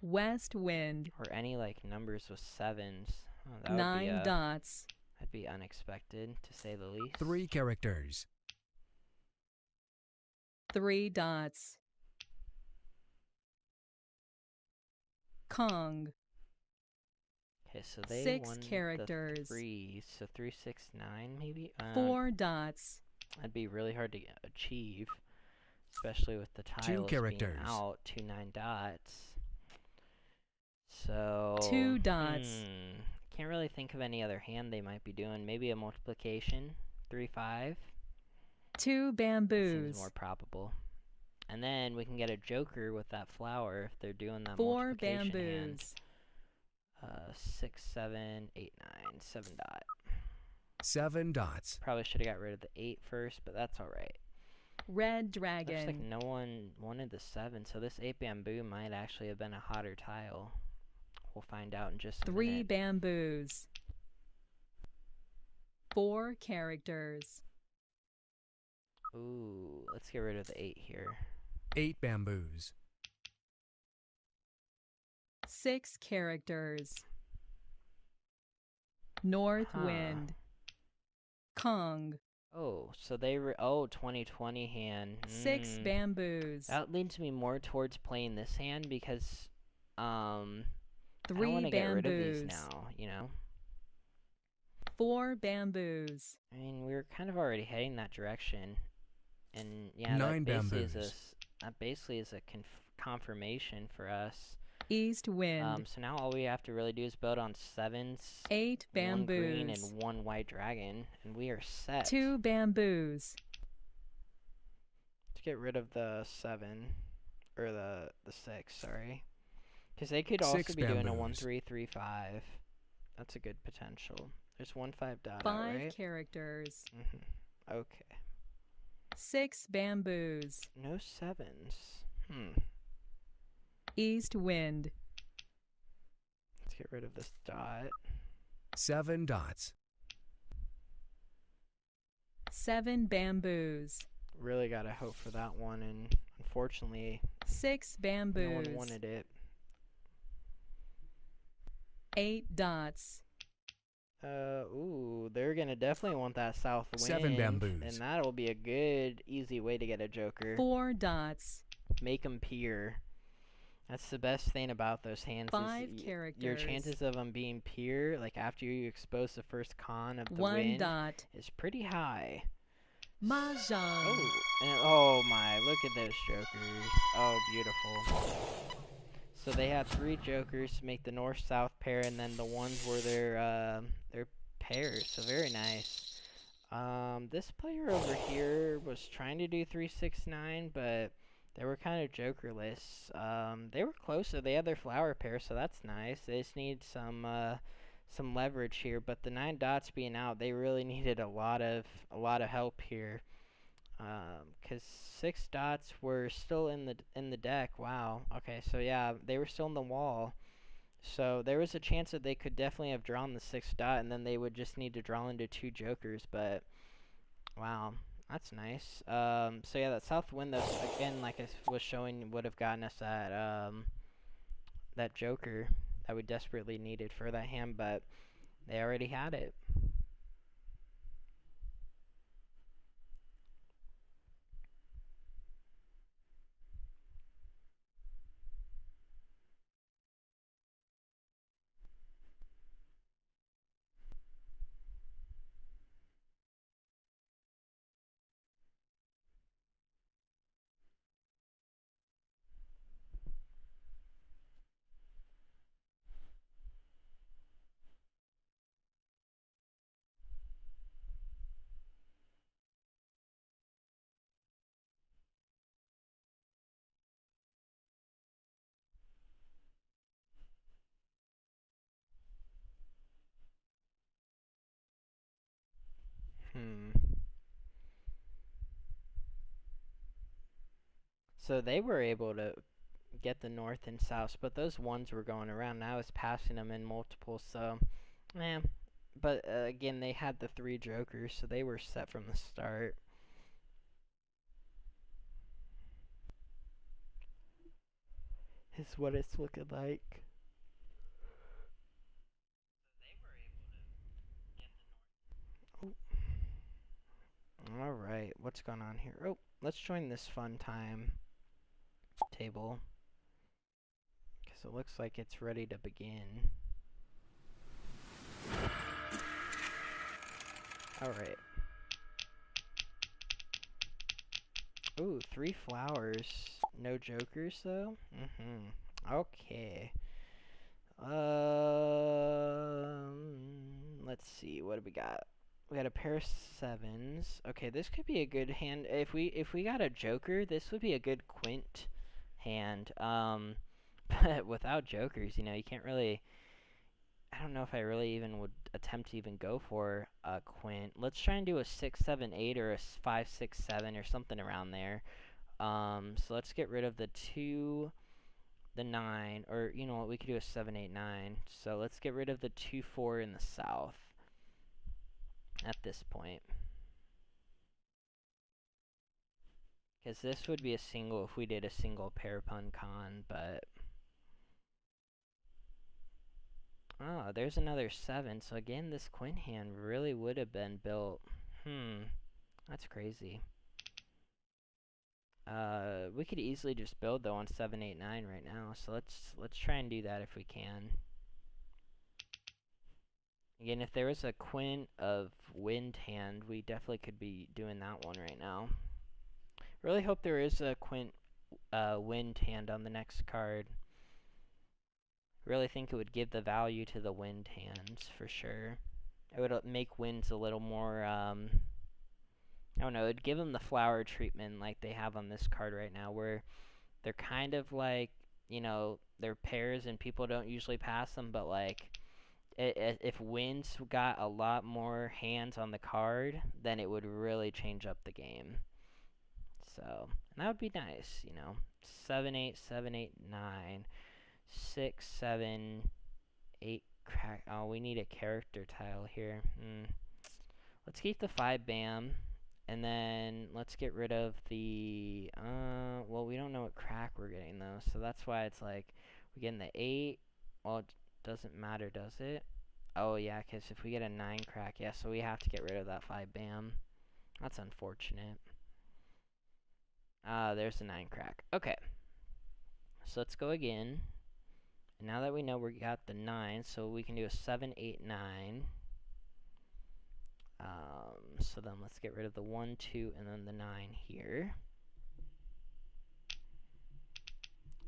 West wind. or any like numbers with 7s. Oh, that 9 would be, dots. that'd be unexpected, to say the least. 3 characters. 3 dots. Kong. Okay, so they 6 won characters. the 3s, so 3, 6, 9 maybe? 4 dots. That'd be really hard to achieve, especially with the 2 tiles characters. being out, 2 9 dots. So 2 dots. Can't really think of any other hand they might be doing. Maybe a multiplication, 3, 5. 2 That bamboos. seems more probable. And then we can get a joker with that flower if they're doing that 4 multiplication bamboos. hand. 6, 7, 8, 9, 7 dot. 7 dots. Probably should have got rid of the 8 first, but that's alright. Red Looks dragon. like no one wanted the 7, so this 8 bamboo might actually have been a hotter tile. We'll find out in just a 3 minute. bamboos. 4 characters. Ooh, let's get rid of the 8 here. 8 bamboos. 6 characters. North Huh. wind. Kong. Oh, so they were. Oh, 2020 hand. 6 bamboos. That leads me more towards playing this hand because, I don't 3 want to get rid of these bamboos. now, you know? 4 bamboos. I mean, we were kind of already heading that direction. And, yeah, 9 that basically is bamboos. that basically is a confirmation for us. East wind. So now all we have to really do is build on 7s, 8 1 green, bamboos. and 1 white dragon, and we are set. 2 bamboos. Let's get rid of the 7, or the 6, sorry. Because they could 6 also be doing a bamboos. 1-3-3-5. That's a good potential. There's 1-5 dot out, 5 right? characters. Okay. 6 bamboos. No 7s. East wind. Let's get rid of this dot. 7 dots. 7 bamboos. Really gotta hope for that one, and unfortunately, 6 bamboos. no one wanted it. 8 dots. Ooh, they're gonna definitely want that south wind. 7 bamboos. And that'll be a good, easy way to get a joker. 4 dots. Make them peer. That's the best thing about those hands. 5 is characters. your chances of them being peer, like after you expose the first con of the 1 wind, dot. is pretty high. Mahjongg. Oh my, look at those jokers. Oh, beautiful. So they have 3 jokers to make the north-south pair, and then the ones were their pairs. So very nice. This player over here was trying to do 3-6-9, but they were kind of jokerless. They were close, so they had their flower pair, so that's nice. They just need some leverage here, but the 9 dots being out, they really needed a lot of help here. 'Cause 6 dots were still in the deck. Wow. Okay, so yeah, they were still in the wall. So there was a chance that they could definitely have drawn the 6 dot, and then they would just need to draw into 2 jokers. But wow, that's nice. So yeah, that south wind, though, again, like I was showing, would have gotten us that joker that we desperately needed for that hand, but they already had it. So they were able to get the north and south, but those ones were going around, and I was passing them in multiples, so, but again, they had the 3 jokers, so they were set from the start. Is what it's looking like. Oh. Alright, what's going on here? Oh, let's join this fun time table, because it looks like it's ready to begin. Alright. Ooh, 3 flowers. No jokers, though? Okay. Let's see, what do we got? We got a pair of 7s. Okay, this could be a good hand. If we got a joker, this would be a good quint hand. But without jokers, you can't really. I don't know if I really even would attempt to even go for a quint. Let's try and do a 6-7-8 or a 5-6-7 or something around there. So let's get rid of the 2, the 9, or you know what, we could do a 7-8-9. So let's get rid of the 2-4 in the south at this point. Because this would be a single if we did a single pair pun con, but... Oh, there's another 7. So again, this queen hand really would have been built. That's crazy. We could easily just build though on 7, 8, 9 right now. So let's try and do that if we can. Again, if there was a quint of wind hand, we definitely could be doing that one right now. Really hope there is a quint wind hand on the next card. Really think it would give the value to the wind hands for sure. It would make winds a little more, I don't know, it'd give them the flower treatment like they have on this card right now, where they're kind of like, you know, they're pairs and people don't usually pass them, but like, if winds got a lot more hands on the card, then it would really change up the game. So, and that would be nice, you know. 7, 8, 7, 8, 9, 6, 7, 8, crack. Oh, we need a character tile here. Let's keep the 5 bam, and then let's get rid of the, well, we don't know what crack we're getting though, so that's why it's like, we're getting the 8, well, it doesn't matter, does it? Oh yeah, because if we get a 9 crack, yeah, so we have to get rid of that 5 bam. That's unfortunate. There's the 9 crack. Okay. So let's go again. And now that we know we got the 9, so we can do a 7, 8, 9. So then let's get rid of the 1, 2, and then the 9 here.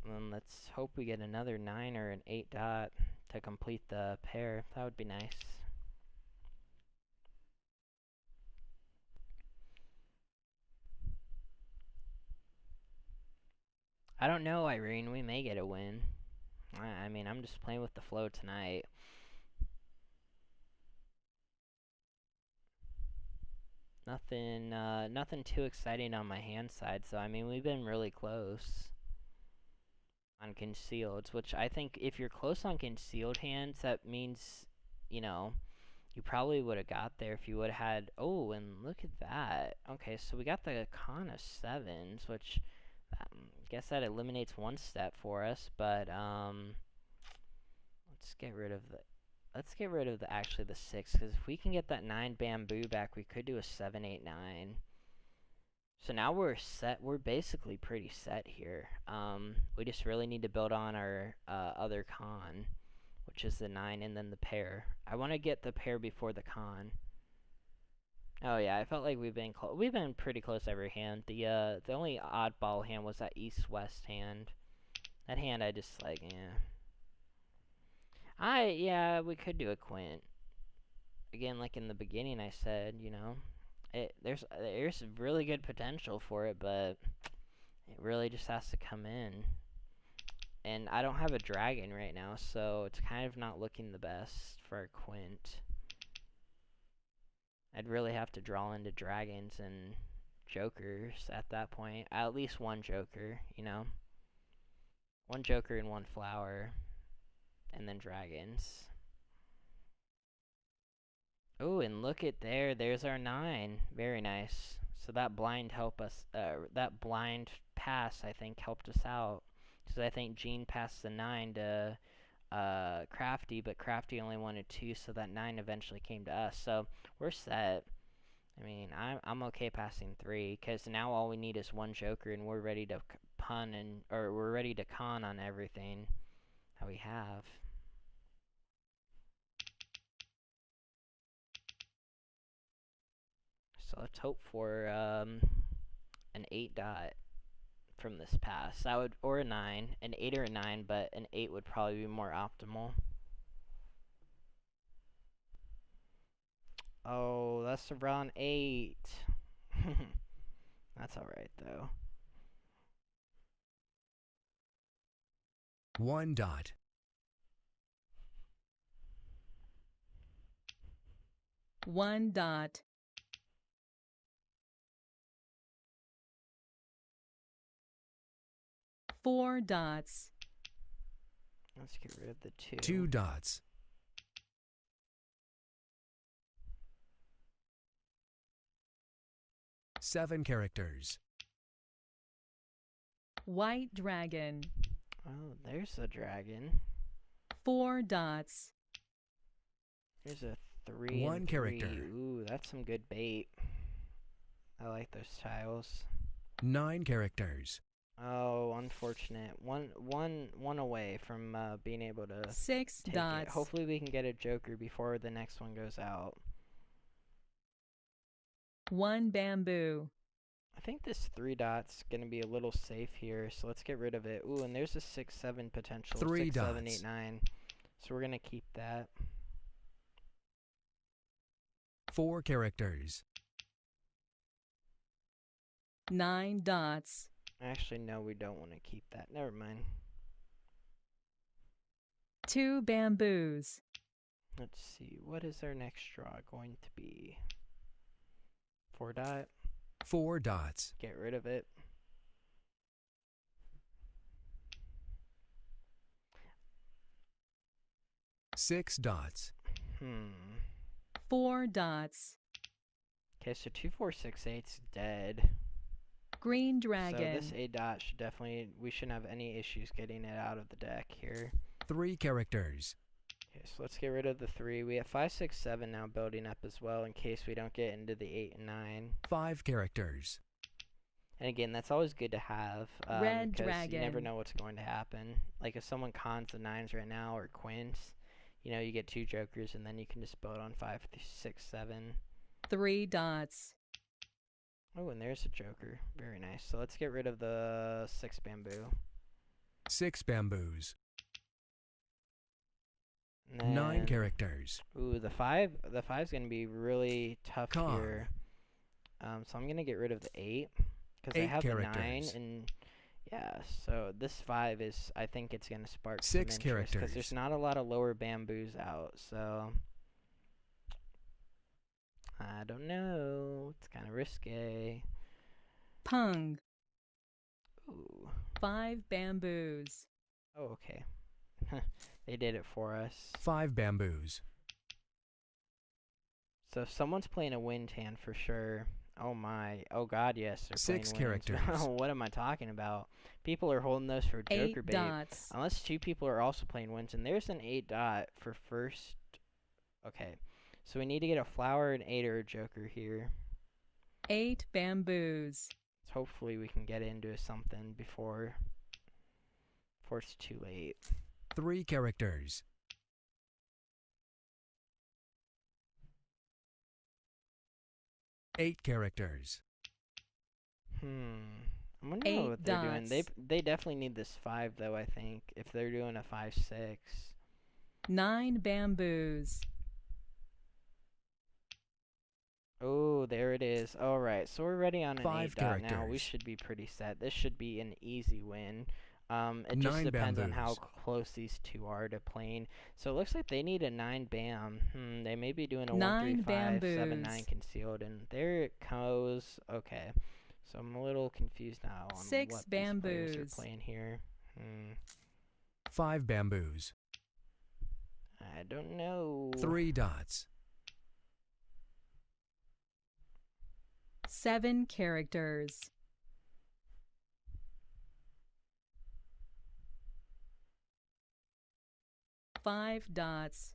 And then let's hope we get another 9 or an 8 dot to complete the pair. That would be nice. I don't know, Irene. We may get a win. I mean, I'm just playing with the flow tonight. Nothing too exciting on my hand side, so I mean, we've been really close on concealed, which I think if you're close on concealed hands, that means, you know, you probably would have got there if you would have had, oh, and look at that. Okay, so we got the con of 7s, which, I guess that eliminates one step for us, but, let's get rid of actually the 6, because if we can get that 9 bamboo back, we could do a 7, 8, 9. So now we're set. We're basically pretty set here. We just really need to build on our other con, which is the 9 and then the pair. I want to get the pair before the con. Oh yeah, I felt like we've been pretty close every hand. The only oddball hand was that east-west hand. That hand I just like, yeah, we could do a quint. Again, like in the beginning I said, you know, there's really good potential for it, but it really just has to come in. And I don't have a dragon right now, so it's kind of not looking the best for a quint. I'd really have to draw into dragons and jokers at that point. At least one joker, you know? One joker and one flower. And then dragons. Oh, and look at there's our 9. Very nice. So that blind that blind pass, I think, helped us out. Because I think Gene passed the 9 to Crafty, but Crafty only wanted 2, so that 9 eventually came to us. So we're set. I mean, I'm okay passing 3, because now all we need is one joker, and we're ready to we're ready to con on everything that we have. So let's hope for an 8 dot from this pass. That would, or a 9, an 8 or a 9, but an 8 would probably be more optimal. Oh, that's the wrong 8. That's alright, though. 1 dot. 1 dot. 4 dots. Let's get rid of the 2. 2 dots. 7 characters. White dragon. Oh, there's a dragon. 4 dots. There's a 3 1 and 3. character. Ooh, that's some good bait. I like those tiles. 9 characters. Oh, unfortunate. One away from being able to 6 take it. dots. Hopefully we can get a joker before the next one goes out. 1 bamboo. I think this 3 dots gonna be a little safe here, so let's get rid of it. Ooh, and there's a 6-7 potential. 3 6, 7, 8, dots. 9. So we're gonna keep that. 4 characters. 9 dots. Actually, no, we don't want to keep that. Never mind. 2 bamboos. Let's see. What is our next draw going to be? 4 dot. 4 dots. Get rid of it. Six dots. 4 dots. Okay, so 2, 4, 6, 8's dead. Green So dragon. this 8 dot should definitely, we shouldn't have any issues getting it out of the deck here. 3 characters. Okay, so let's get rid of the 3. We have 5, 6, 7 now building up as well in case we don't get into the 8 and 9. 5 characters. And again, that's always good to have. Red because dragon. you never know what's going to happen. Like if someone cons the 9s right now or quints, you know, you get 2 jokers and then you can just build on 5, 6, 7. 3 dots. Oh, and there's a joker. Very nice. So let's get rid of the 6 bamboo. 6 bamboos. And 9 then- characters. Ooh, the 5's gonna be really tough Con. here. So I'm gonna get rid of the 8 because I 8 have the 9 characters. and yeah. So this 5 is, I think it's gonna spark 6 some interest because characters. there's not a lot of lower bamboos out. So I don't know. It's kind of risque. Pung. Ooh. 5 bamboos. Oh, okay. They did it for us. 5 bamboos. So if someone's playing a wind hand for sure. Oh my. Oh god, yes. They're 6 playing winds. characters. What am I talking about? People are holding those for joker 8 bait. dots. Unless 2 people are also playing winds. And there's an 8 dot for first. Okay. So we need to get a flower, an 8, or a joker here. 8 bamboos. So hopefully we can get into something before it's too late. 3 characters. 8 characters. I wonder 8 what they're doing. dots. They definitely need this 5 though, I think. If they're doing a 5, 6. 9 bamboos. Oh, there it is. Alright, so we're ready on an 5 8 dot now. We characters. should be pretty set. This should be an easy win. It just 9 depends on how bamboos. close these 2 are to playing. So it looks like they need a 9 bam. They may be doing a 9 1, 3, 5, 7, 9 bamboos. concealed. And there it goes. Okay. So I'm a little confused now on 6 what these players bamboos. are playing here. 5 bamboos. I don't know. 3 dots. 7 characters. 5 dots.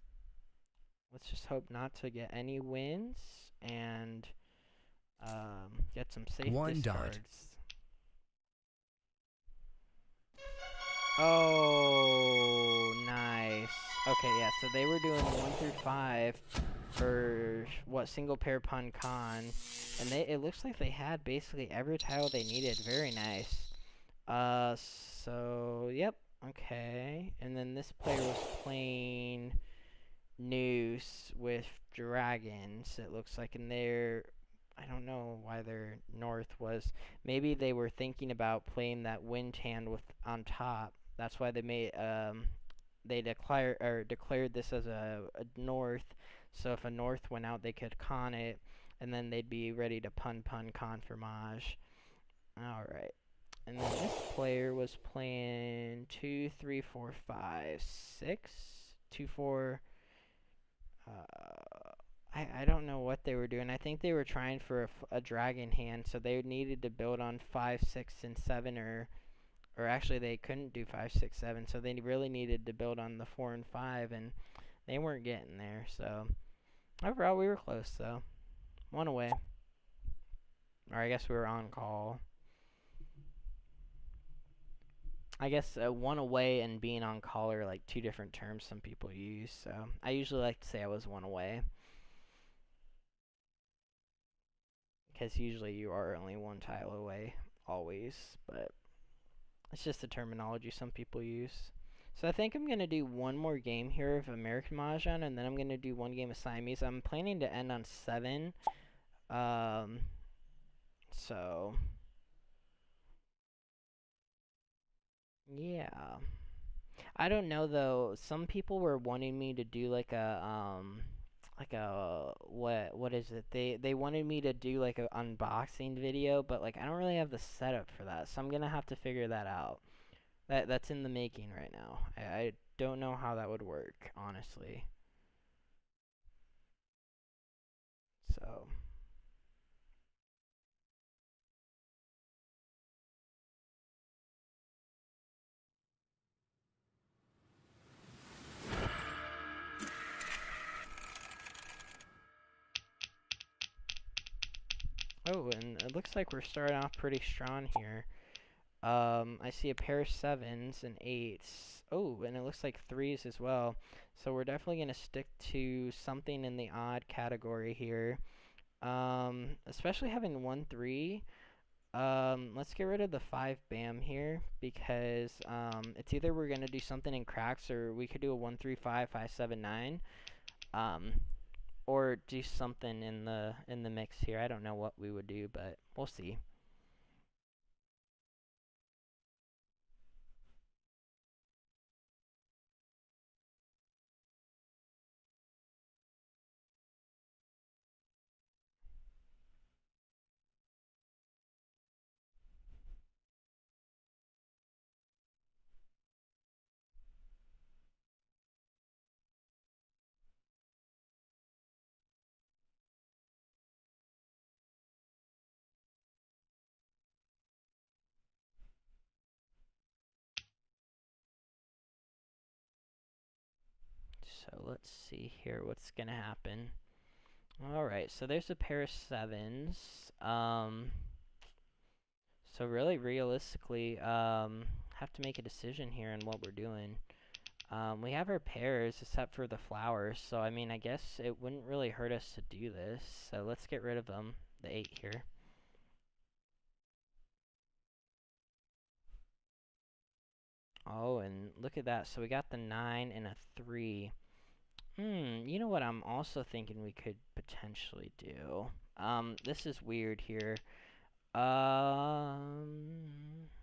Let's just hope not to get any wins and get some safe 1 dot. discards. Oh, nice. Okay, yeah, so they were doing 1 through 5 for what, single pair pun con, and it looks like they had basically every tile they needed. Very nice. So yep, okay. And then this player was playing Noose with dragons, it looks like, and they're, I don't know why their north was, maybe they were thinking about playing that wind hand with on top. That's why they made they declared this as a north, so if a north went out they could con it and then they'd be ready to con for Maj. Alright. And then this player was playing 2, 3, 4, 5, 6, 2, 4. I don't know what they were doing. I think they were trying for a dragon hand, so they needed to build on 5, 6, and 7, or or actually they couldn't do 5, 6, 7, so they really needed to build on the 4 and 5, and they weren't getting there. So overall, we were close though. One away, or I guess we were on call. I guess one away and being on call are like two different terms some people use. So I usually like to say I was one away, because usually you are only one tile away, always. But it's just the terminology some people use. So I think I'm going to do one more game here of American Mahjong, and then I'm going to do one game of Siamese. I'm planning to end on 7. So, yeah. I don't know, though. Some people were wanting me to do like a, what is it? They wanted me to do like a unboxing video, but like I don't really have the setup for that, so I'm going to have to figure that out. That's in the making right now. I don't know how that would work, honestly. So, oh, and it looks like we're starting off pretty strong here. I see a pair of 7s and 8s. Oh, and it looks like 3s as well. So we're definitely going to stick to something in the odd category here. Especially having 1, 3. Let's get rid of the 5 bam here, because it's either we're gonna do something in cracks, or we could do a 1, 3, 5, 5, 7, 9, or do something in the mix here. I don't know what we would do, but we'll see. So let's see here what's gonna happen. All right, so there's a pair of 7s. So really, realistically, have to make a decision here on what we're doing. We have our pairs except for the flowers, so I mean, I guess it wouldn't really hurt us to do this. So let's get rid of them, the 8 here. Oh, and look at that. So we got the 9 and a 3. You know what I'm also thinking we could potentially do? This is weird here.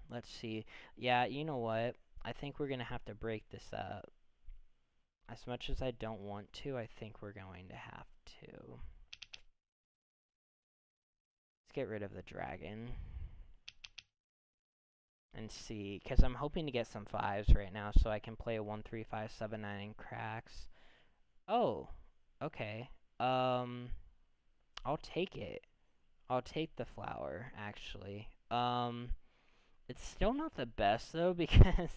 Let's see. Yeah, you know what? I think we're gonna have to break this up. As much as I don't want to, I think we're going to have to. Let's get rid of the dragon. And see, because I'm hoping to get some 5s right now, so I can play a 1, 3, 5, 7, 9 in cracks. Oh, okay. I'll take it. I'll take the flower, actually. It's still not the best though, because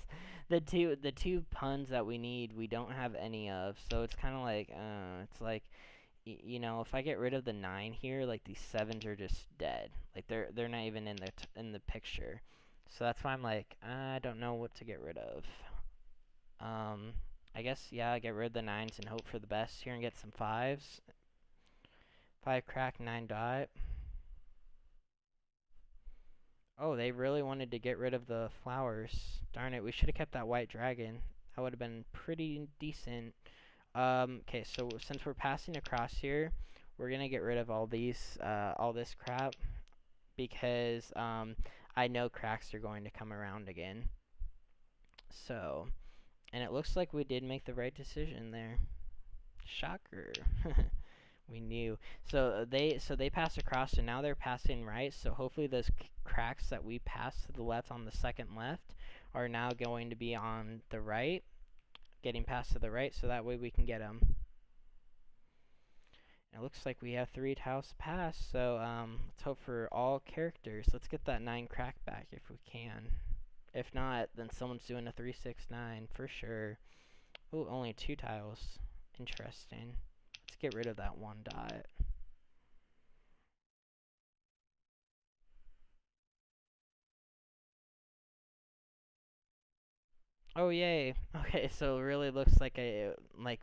the two puns that we need, we don't have any of. So it's kind of like, it's like, you know, if I get rid of the 9 here, like these 7s are just dead. Like they're not even in the picture. So that's why I'm like, I don't know what to get rid of. I guess, yeah, get rid of the 9s and hope for the best here and get some 5s. 5 crack, 9 dot. Oh, they really wanted to get rid of the flowers. Darn it, we should have kept that white dragon. That would have been pretty decent. Okay, so since we're passing across here, we're gonna get rid of all this crap, because I know cracks are going to come around again. So, and it looks like we did make the right decision there. Shocker. We knew. So they pass across, and now they're passing right. So hopefully those cracks that we passed to the left on the second left are now going to be on the right, getting passed to the right, so that way we can get them. It looks like we have 3 tiles to pass, so let's hope for all characters. Let's get that 9 crack back if we can. If not, then someone's doing a 369 for sure. Ooh, only 2 tiles. Interesting. Let's get rid of that 1 dot. Oh yay! Okay, so it really looks like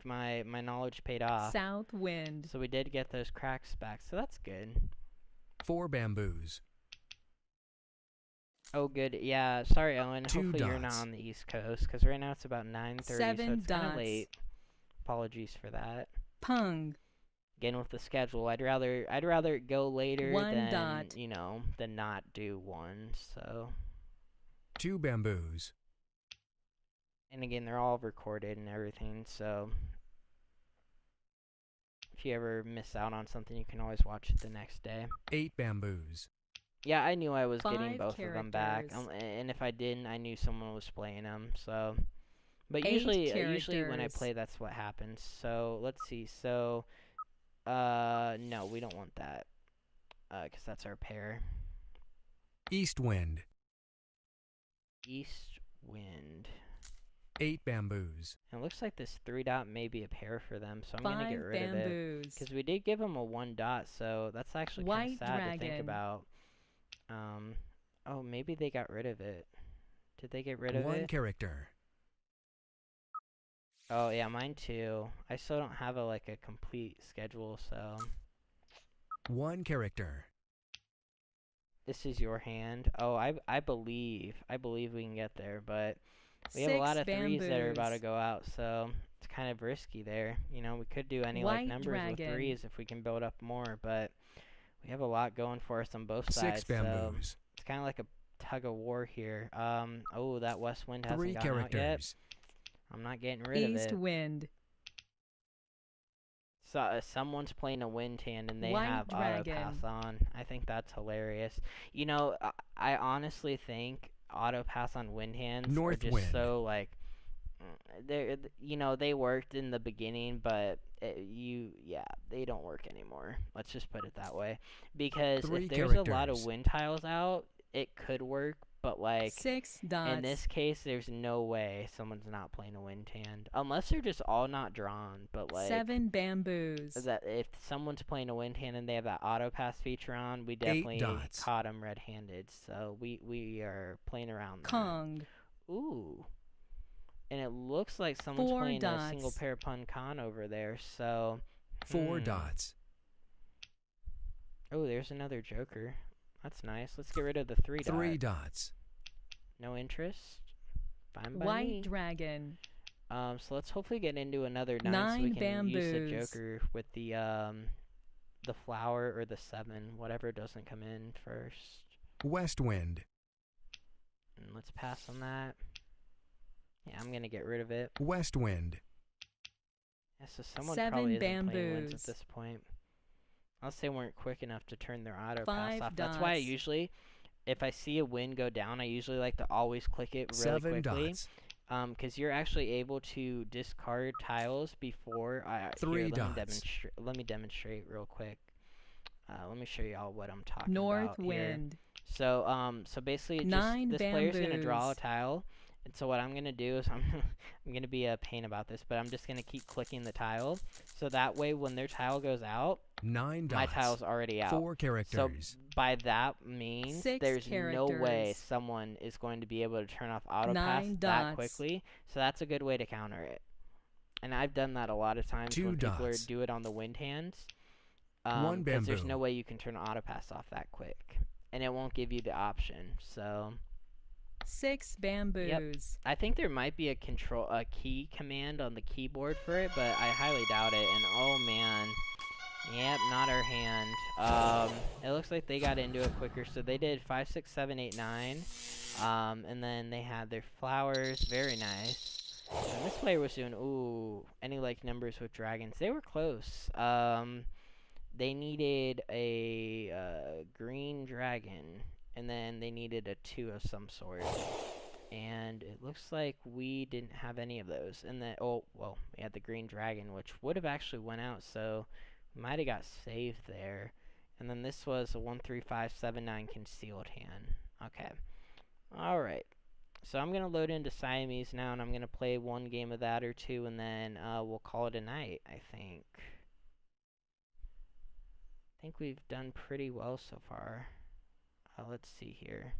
my knowledge paid off. South wind. So we did get those cracks back, so that's good. 4 bamboos. Oh good, yeah. Sorry, Owen. 2 Hopefully you're not dots. on the East Coast, because right now it's about 9:30, so 7 it's kind of dots. late. Apologies for that. Pung. Again with the schedule, I'd rather go later 1 than dot. than not do one. So, 2 bamboos. and again, they're all recorded and everything. So, if you ever miss out on something, you can always watch it the next day. 8 bamboos. Yeah, I knew I was getting 5 both of them back, characters. and if I didn't, I knew someone was playing them. So, but 8 usually when I characters. play, that's what happens. So let's see. So, no, we don't want that, 'cause that's our pair. East wind. East wind. 8 bamboos. And it looks like this 3 dot may be a pair for them, so I'm gonna 5 get rid of it. bamboos. Because we did give them a 1 dot, so that's actually kind White of sad to think dragon. about. Oh, maybe they got rid of it. Did they get rid of 1 it? character. Oh yeah, mine too. I still don't have a complete schedule, so 1 character. this is your hand. Oh, I believe we can get there, but we have a 6 lot of threes that are about to bamboos. go out, so it's kind of risky there. We could do any White numbers with dragon. threes if we can build up more, but we have a lot going for us on both 6 sides, so bamboos. it's kind of like a tug of war here. Oh, that west wind hasn't 3 gone out yet. characters. I'm not getting rid of East it. wind. So someone's playing a wind hand and they White have auto dragon. pass on. I think that's hilarious. I honestly think auto pass on wind hands are North just wind. so they worked in the beginning, but they don't work anymore. Let's just put it that way. Because 3 if there's a lot of characters. wind tiles out, it could work, but 6 dots. in this case, there's no way someone's not playing a wind hand. Unless they're just all not drawn, but 7 bamboos. that if someone's playing a wind hand and they have that auto pass feature on, we definitely dots. caught them red-handed. So we are playing around that. Kong. Ooh. And it looks like someone's 4 playing dots. a single pair pun con over there, so 4 dots. Oh, there's another joker. That's nice. Let's get rid of the 3 dot. 3 dots. No interest. Fine by White me. dragon. So let's hopefully get into another 9 so 9 we can use the bamboos. joker with the flower or the 7, whatever doesn't come in first. West wind. And let's pass on that. Yeah, I'm gonna get rid of it. West wind. Yeah, so someone 7 probably isn't playing wins bamboos. at this point. Unless they weren't quick enough to turn their auto 5 pass off. That's why I dots. usually, if I see a win go down, I usually like to always click it really 7 quickly. dots. Because you're actually able to discard tiles before. 3 here, dots. let me demonstrate real quick. Let me show y'all what I'm talking North about here. wind. So basically, it 9 this player's gonna draw a bamboos. tile, and so what I'm gonna do is I'm gonna be a pain about this, but I'm just gonna keep clicking the tile, so that way when their tile goes out, 9 dots. my tile's already out. 4 So characters. by that means, 6 there's no way characters. someone is going to be able to turn off auto 9 pass that dots. quickly. So that's a good way to counter it. And I've done that a lot of times 2 when people dots. do it on the wind hands. 1 Because there's bamboo. no way you can turn auto pass off that quick, and it won't give you the option. So 6 bamboos. I think there might be a key command on the keyboard for it, but I highly doubt it. And oh man. Yep, not our hand. It looks like they got into it quicker. So they did 5, 6, 7, 8, 9. And then they had their flowers. Very nice. And this player was doing, any numbers with dragons. They were close. They needed a green dragon. And then they needed a 2 of some sort. And it looks like we didn't have any of those. And then, we had the green dragon, which would have actually went out. So might have got saved there. And then this was a 1, 3, 5, 7, 9 concealed hand. Okay. Alright. So I'm gonna load into Siamese now, and I'm gonna play one game of that or two, and then we'll call it a night. I think we've done pretty well so far. Let's see here.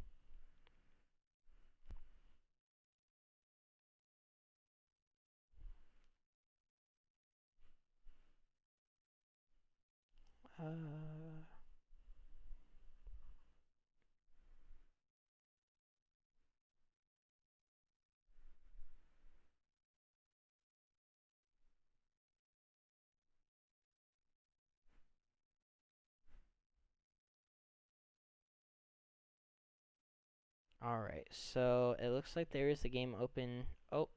Alright, so it looks like there is a game open. Oh,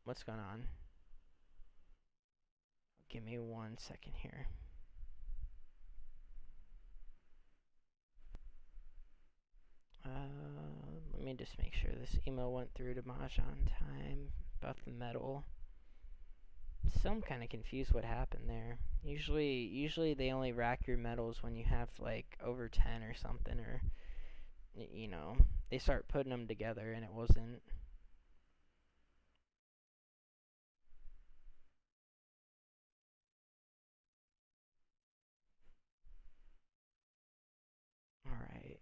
what's going on? Give me 1 second here. Let me just make sure this email went through to MahjongTime about the medal. Still, I'm kind of confused what happened there. Usually they only rack your medals when you have like over 10 or something, or you know, they start putting them together and it wasn't. Alright.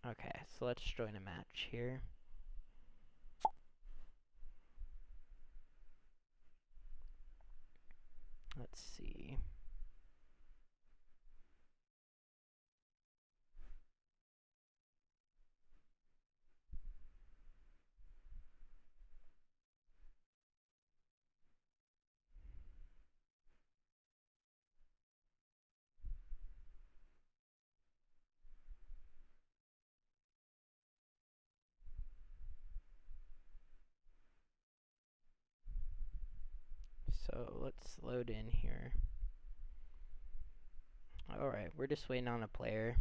Okay, so let's join a match here. Let's see. So let's load in here. Alright, we're just waiting on a player.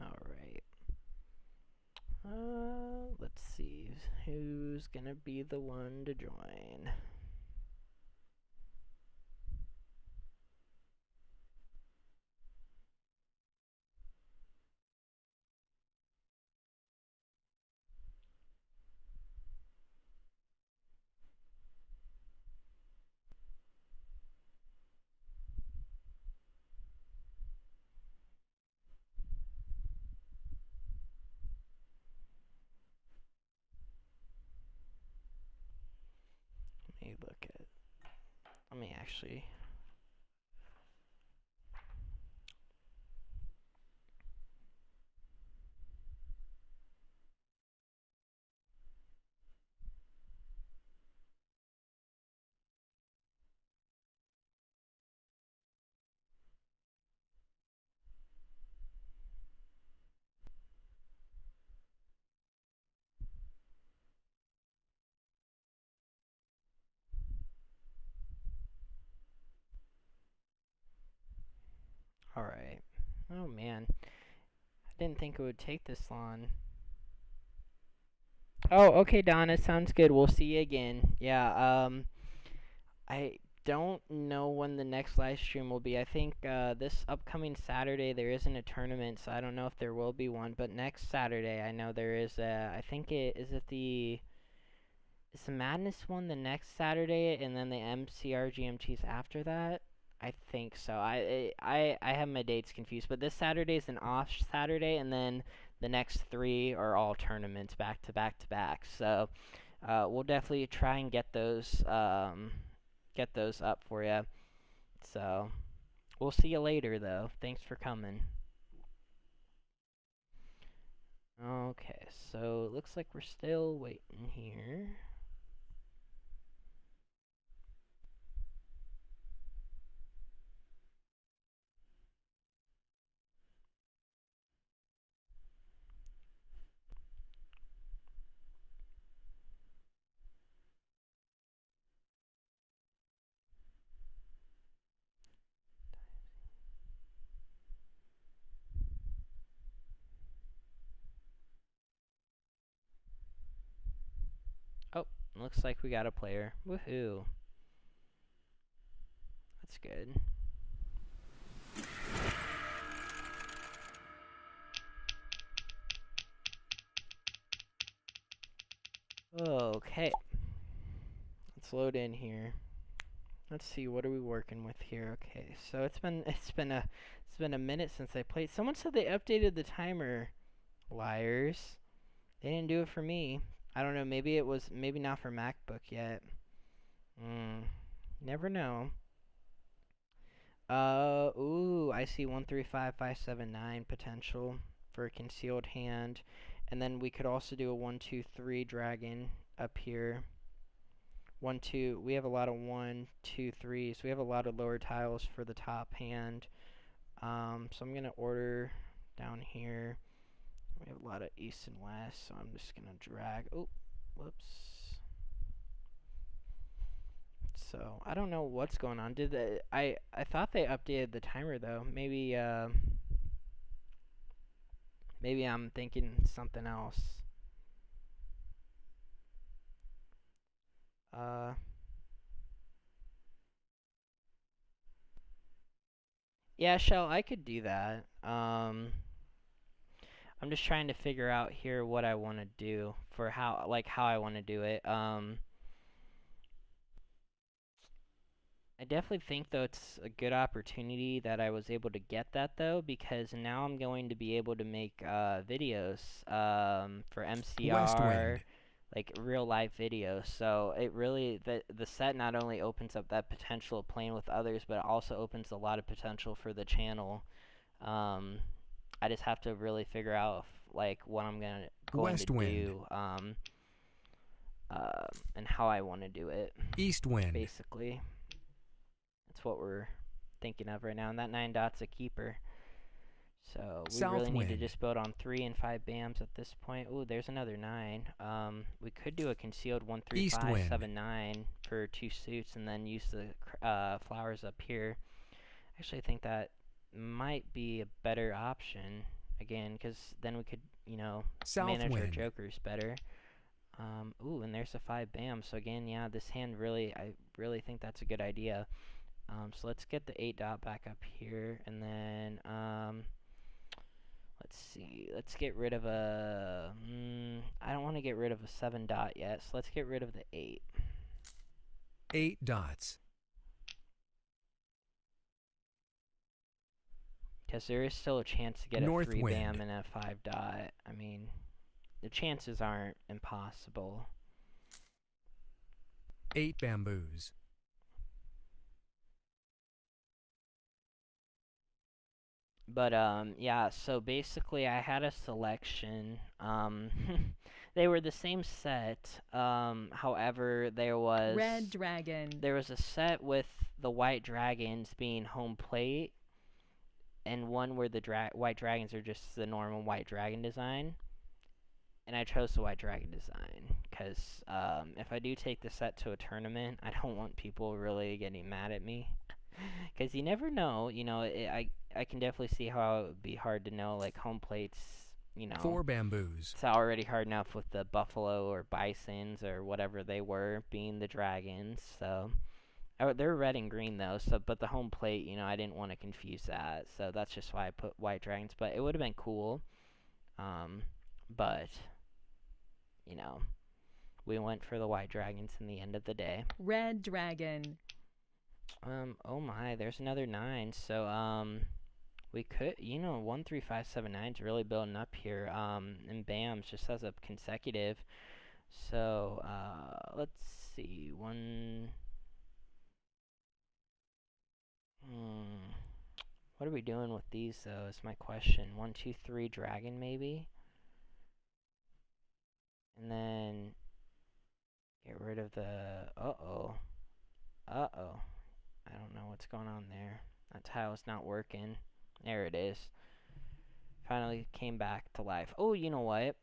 Alright. Let's see. Who's gonna be the one to join? Let me look at. Let me actually. Alright. Oh man. I didn't think it would take this long. Oh, okay, Donna. Sounds good. We'll see you again. Yeah, I don't know when the next live stream will be. I think this upcoming Saturday there isn't a tournament, so I don't know if there will be one. But next Saturday, I know there is a. I think is the Madness one the next Saturday, and then the MCR GMTs after that. I think so. I have my dates confused, but this Saturday is an off Saturday, and then the next three are all tournaments back to back to back. So we'll definitely try and get those up for you. So We'll see you later, though. Thanks for coming. Okay, so it looks like we're still waiting here. Oh, looks like we got a player. Woohoo. That's good. Okay. Let's load in here. Let's see, what are we working with here? Okay, so it's been a minute since I played. Someone said they updated the timer. Liars. They didn't do it for me. I don't know, maybe not for MacBook yet. Never know. Ooh, I see 135579 potential for a concealed hand. And then we could also do a 1-2-3 dragon up here. 1-2, we have a lot of 1-2-3s. We have a lot of lower tiles for the top hand. So I'm gonna order down here. We have a lot of east and west, so I'm just gonna drag. Oh, whoops. So I don't know what's going on. I thought they updated the timer though. Maybe I'm thinking something else. Yeah, Shell, I could do that. I'm just trying to figure out here what I want to do for how I want to do it. I definitely think though it's a good opportunity that I was able to get that though, because now I'm going to be able to make videos for MCR, like real life videos. So it really the set not only opens up that potential of playing with others, but it also opens a lot of potential for the channel. I just have to really figure out like what I'm going to do and how I want to do it. East wind. Basically. That's what we're thinking of right now, and that 9 dot's a keeper. So we really need to just build on 3 and 5 BAMs at this point. Ooh, there's another 9. We could do a concealed 1-3-5-7-9 for 2 suits, and then use the flowers up here. Actually, I think that might be a better option again, because then we could, manage our jokers better. Ooh, and there's a 5 BAM. So again, yeah, this hand I really think that's a good idea. So let's get the 8 dot back up here, and then let's see. Let's get rid of a. I don't want to get rid of a 7 dot yet, so let's get rid of the 8. 8 dots. Because there is still a chance to get a 3 BAM and a 5 dot. I mean, the chances aren't impossible. 8 bamboos. But, yeah, so basically I had a selection. They were the same set. However, there was... Red dragon. There was a set with the white dragons being home plate, and one where the white dragons are just the normal white dragon design. And I chose the white dragon design, because, if I do take the set to a tournament, I don't want people really getting mad at me. Because you never know, I can definitely see how it would be hard to know, like, home plates, 4 bamboos. It's already hard enough with the buffalo or bisons or whatever they were being the dragons, so... they're red and green, though, but the home plate, I didn't want to confuse that, so that's just why I put white dragons, but it would have been cool, but, we went for the white dragons in the end of the day. Red dragon. Oh my, there's another 9. So, we could, 1-3-5-7-9's really building up here. And BAMs just as a consecutive. So, let's see. What are we doing with these, though, is my question. 1, 2, 3, dragon, maybe? And then get rid of the... Uh-oh. Uh-oh. I don't know what's going on there. That tile's not working. There it is. Finally came back to life. Oh, you know what?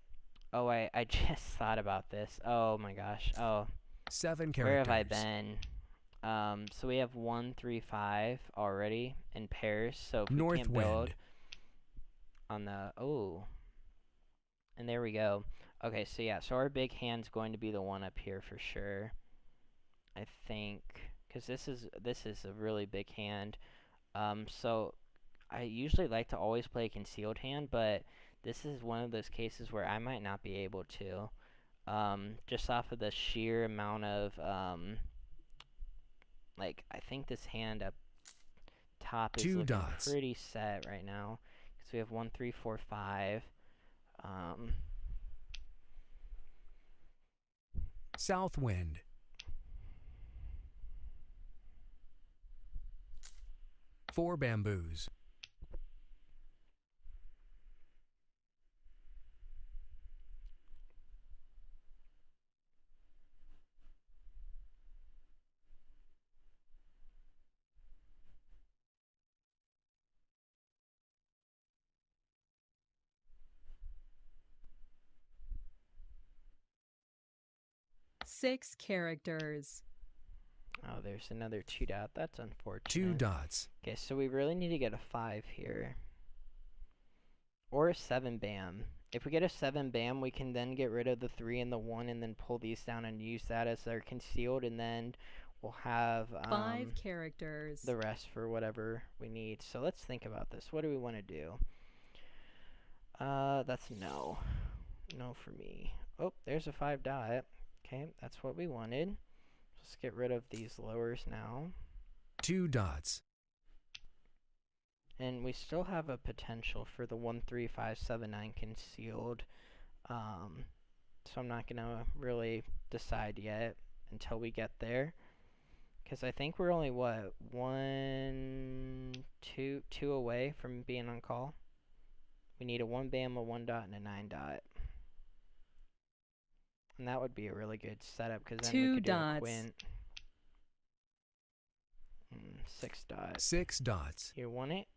Oh, I just thought about this. Oh, my gosh. Oh. 7 characters. Where have I been? So we have 1, 3, 5 already in pairs. So if we can't build on the... Oh. And there we go. Okay, so yeah. So our big hand's going to be the one up here for sure. I think... Because this is a really big hand. So I usually like to always play a concealed hand, but this is one of those cases where I might not be able to. Just off of the sheer amount of, like, I think this hand up top is looking pretty set right now. Because we have 1, 3, 4, 5. Southwind. 4 bamboos. Six characters. Oh, there's another 2 dot. That's unfortunate. 2 dots. Okay, so we really need to get a 5 here. Or a 7 bam. If we get a 7 bam, we can then get rid of the 3 and the 1 and then pull these down and use that as their concealed, and then we'll have 5 characters. The rest for whatever we need. So let's think about this. What do we want to do? That's no. No for me. Oh, there's a 5 dot. Okay, that's what we wanted. Let's get rid of these lowers now. 2 dots. And we still have a potential for the 1, 3, 5, 7, 9 concealed. So I'm not going to really decide yet until we get there. Because I think we're only, what, 2 away from being on call. We need a 1 bam, a 1 dot, and a 9 dot. And that would be a really good setup, because then we could do a quint. 6 dots. 6 dots. You want it?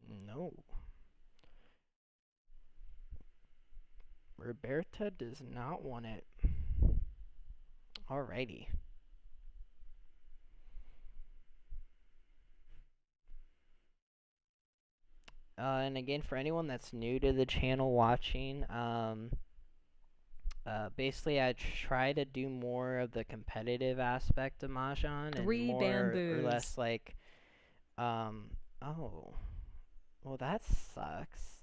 No. Roberta does not want it. Alrighty. And again, for anyone that's new to the channel watching, basically I try to do more of the competitive aspect of Mahjong, and more bamboos. or less like, oh, well that sucks.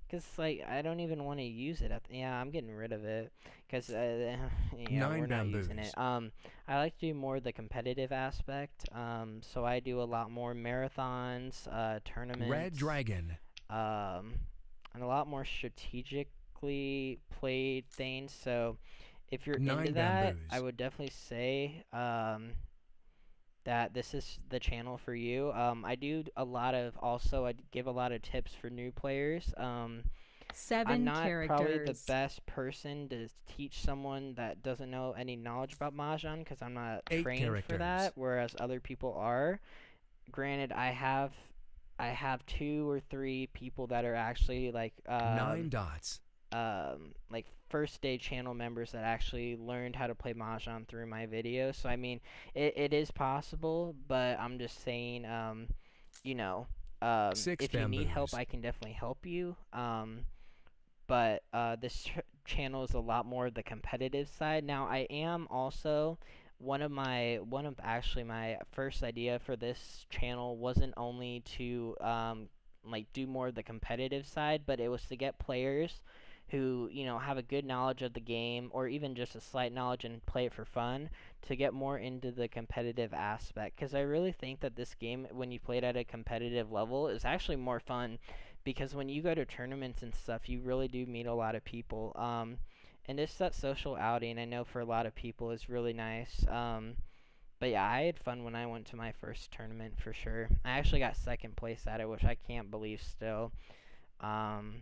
Cause like I don't even want to use it. Yeah, I'm getting rid of it. Cause yeah, 9 we're not bamboos. using it. I like to do more of the competitive aspect. So I do a lot more marathons, tournaments. Red dragon. And a lot more strategically played things. So if you're 9 into that, bamboos. I would definitely say that this is the channel for you. I do a lot of, also I give a lot of tips for new players. 7 I'm not characters. probably the best person to teach someone that doesn't know any knowledge about Mahjong, because I'm not 8 trained characters. for that, whereas other people are. Granted, I have 2 or 3 people that are actually like 9 dots. like first day channel members that actually learned how to play Mahjong through my videos. So I mean, it is possible, but I'm just saying, you know, 6 if you need help, bamboos. I can definitely help you. But this channel is a lot more the competitive side. Now I am also one of actually my first idea for this channel wasn't only to like do more of the competitive side, but it was to get players who, you know, have a good knowledge of the game, or even just a slight knowledge and play it for fun, to get more into the competitive aspect. Because I really think that this game, when you play it at a competitive level, is actually more fun, because when you go to tournaments and stuff, you really do meet a lot of people. And just that social outing, I know for a lot of people is really nice. But yeah, I had fun when I went to my first tournament for sure. I actually got second place at it, which I can't believe still. Um,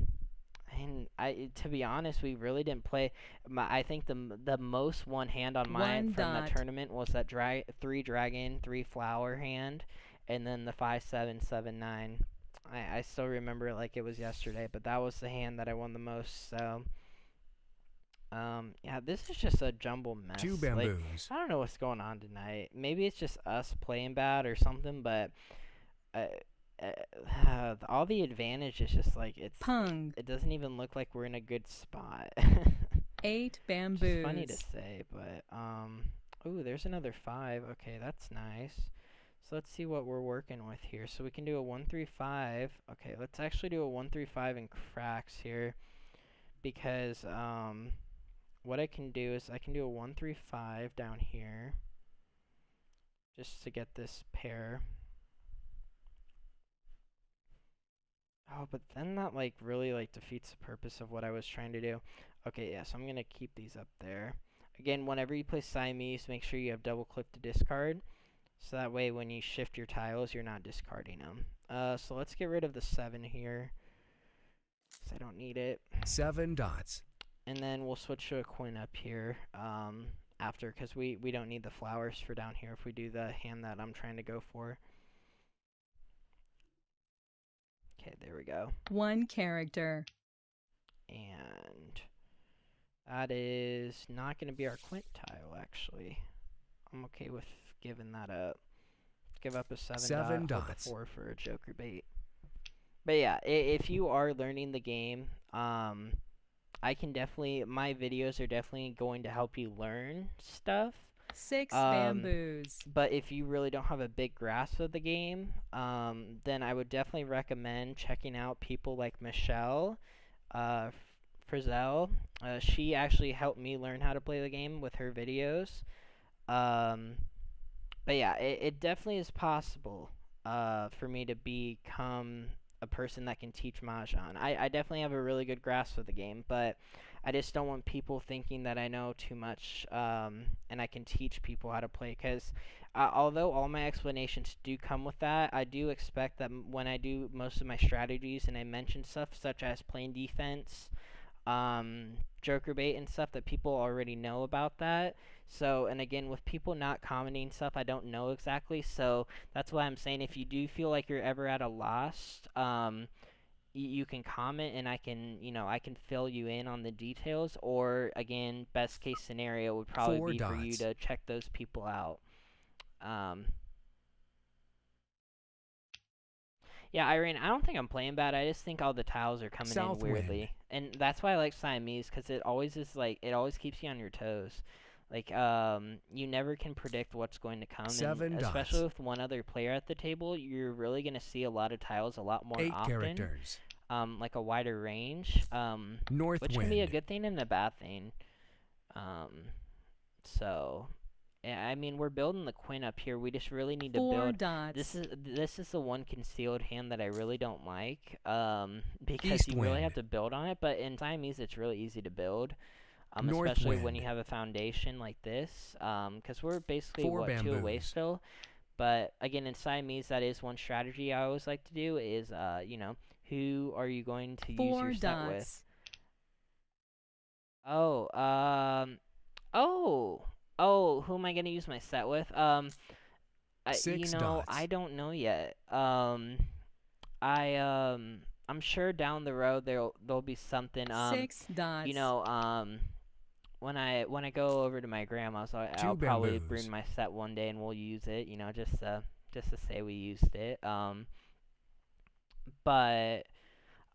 and to be honest, we really didn't play. I think the most one hand on mine One from the dot. tournament was that 3 dragon, 3 flower hand, and then the 5 7 7 9. I still remember it like it was yesterday, but that was the hand that I won the most. So, yeah, this is just a jumble mess. 2 bamboos. I don't know what's going on tonight. Maybe it's just us playing bad or something, but all the advantage is just like Pung. it doesn't even look like we're in a good spot. 8 bamboos. It's funny to say, but ooh, there's another 5. Okay, that's nice. So let's see what we're working with here. So we can do a 1-3-5. Okay, let's actually do a 1-3-5 in cracks here, because what I can do is I can do a 1-3-5 down here just to get this pair. Oh, but then that like really like defeats the purpose of what I was trying to do. Okay, yeah, so I'm gonna keep these up there. Again, whenever you play Siamese, make sure you have double click to discard, so that way when you shift your tiles, you're not discarding them. So let's get rid of the 7 here, because I don't need it. 7 dots. And then we'll switch to a coin up here after, because we don't need the flowers for down here if we do the hand that I'm trying to go for. Okay, there we go. 1 character. And that is not going to be our quint tile, actually. I'm okay with giving that up. Give up a 7 dot, dots. 4 for a joker bait. But yeah, if you are learning the game, I can definitely, my videos are definitely going to help you learn stuff. 6 bamboos. But if you really don't have a big grasp of the game, then I would definitely recommend checking out people like Michelle Frizzell. She actually helped me learn how to play the game with her videos. But yeah, it definitely is possible for me to become a person that can teach Mahjong. I definitely have a really good grasp of the game, but I just don't want people thinking that I know too much and I can teach people how to play, because although all my explanations do come with that, I do expect that when I do most of my strategies and I mention stuff such as playing defense, joker bait and stuff, that people already know about that. So, and again, with people not commenting stuff, I don't know exactly. So that's why I'm saying, if you do feel like you're ever at a loss, you can comment and I can, I can fill you in on the details. Or again, best case scenario would probably 4 be dots. for you to check those people out. Yeah, Irene, I don't think I'm playing bad. I just think all the tiles are coming in weirdly. And that's why I like Siamese, because it always is like, it always keeps you on your toes. Like, you never can predict what's going to come. 7 and dots. especially with one other player at the table, you're really going to see a lot of tiles a lot more 8 often. characters. Like a wider range. North which wind. can be a good thing and a bad thing. So, yeah, I mean, we're building the queen up here. We just really need to 4 build. dots. This is the one concealed hand that I really don't like. Because East you really wind. have to build on it. But in Siamese, it's really easy to build. North Especially wind. when you have a foundation like this. Because we're basically 4 2 away bamboos. still. But again, in Siamese, that is one strategy I always like to do. Is who are you going to use 4 your dots. set with? Who am I gonna use my set with? 6 dots. I don't know yet. I'm sure down the road there'll be something. 6 dots. When I go over to my grandma's, I'll 2 probably bamboos. bring my set one day and we'll use it. Just to say we used it. But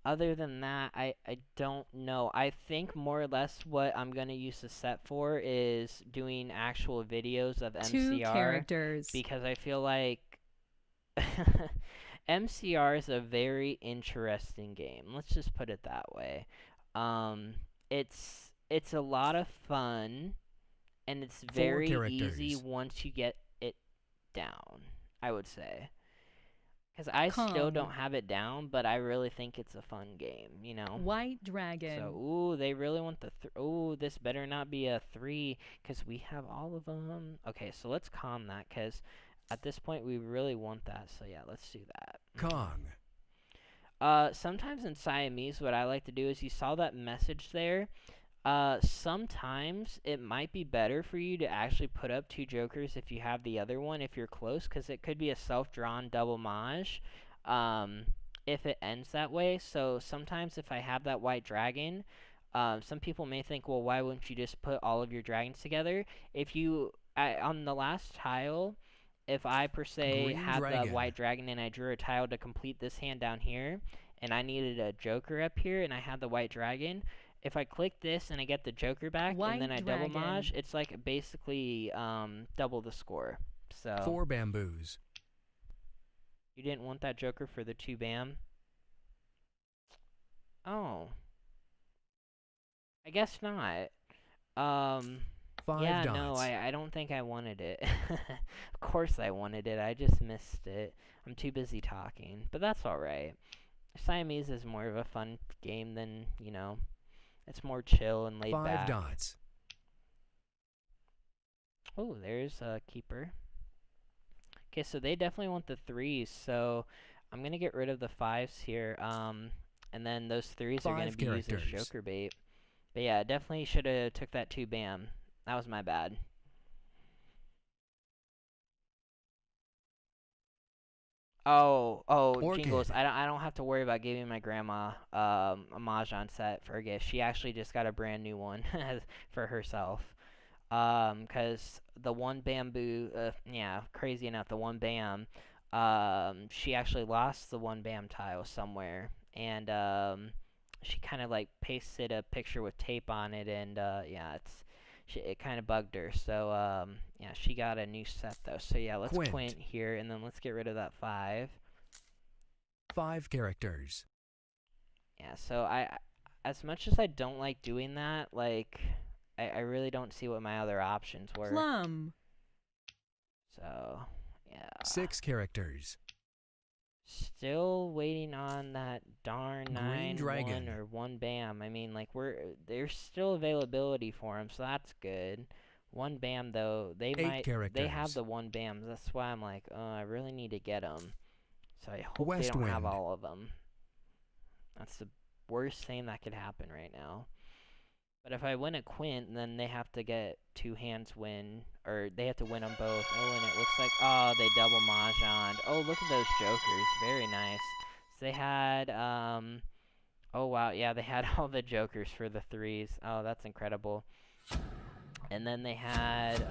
other than that, I don't know. I think more or less what I'm going to use the set for is doing actual videos of MCR. 2 characters. Because I feel like MCR is a very interesting game. Let's just put it that way. It's a lot of fun, and it's very easy once you get it down, I would say. Because I still don't Kong. have it down, but I really think it's a fun game, you know? White dragon. So, ooh, they really want the ooh, this better not be a 3, because we have all of them. Okay, so let's calm that, because at this point we really want that. So yeah, let's do that. Kong. Sometimes in Siamese, what I like to do is, you saw that message there. Sometimes it might be better for you to actually put up 2 jokers if you have the other one, if you're close, because it could be a self-drawn double maj, if it ends that way. So sometimes if I have that white dragon, some people may think, well, why wouldn't you just put all of your dragons together? If you, on the last tile, if I per se Green had the dragon. white dragon and I drew a tile to complete this hand down here, and I needed a joker up here, and I had the white dragon, if I click this and I get the joker back, White and then I double dragon. maj, it's like basically double the score. So 4 bamboos. you didn't want that joker for the 2 bam? Oh, I guess not. 5 Yeah, dots. no, I don't think I wanted it. Of course I wanted it, I just missed it. I'm too busy talking, but that's alright. Siamese is more of a fun game than, you know, it's more chill and laid 5 back. dots. Oh, there's a keeper. Okay, so they definitely want the 3s, so I'm gonna get rid of the 5s here, and then those 3s are gonna 5 be used as characters. joker bait. But yeah, definitely should have took that 2 bam. That was my bad. Oh, Jingles, Orchid. I don't have to worry about giving my grandma a Mahjong set for a gift. She actually just got a brand new one for herself. 'Cause the one bamboo, yeah, crazy enough, the one bam, she actually lost the one bam tile somewhere, and she kind of like pasted a picture with tape on it, and yeah, it kind of bugged her. So yeah, she got a new set though. So yeah, let's quint here, and then let's get rid of that 5. 5 characters. Yeah, so as much as I don't like doing that, like, I really don't see what my other options were. Plum. So, yeah. 6 characters. Still waiting on that darn Green 9 dragon. 1 or 1 bam. I mean, like, there's still availability for them, so that's good. 1 bam though, they 8 characters. they have the 1 bams. That's why I'm like, oh, I really need to get them. So I hope West they don't have wind. all of them. That's the worst thing that could happen right now. But if I win a quint, then they have to get 2 hands win, or they have to win them both. Oh, and it looks like, oh, they double mahjonged. Oh, look at those jokers. Very nice. So they had, oh wow, yeah, they had all the jokers for the 3s. Oh, that's incredible. And then they had,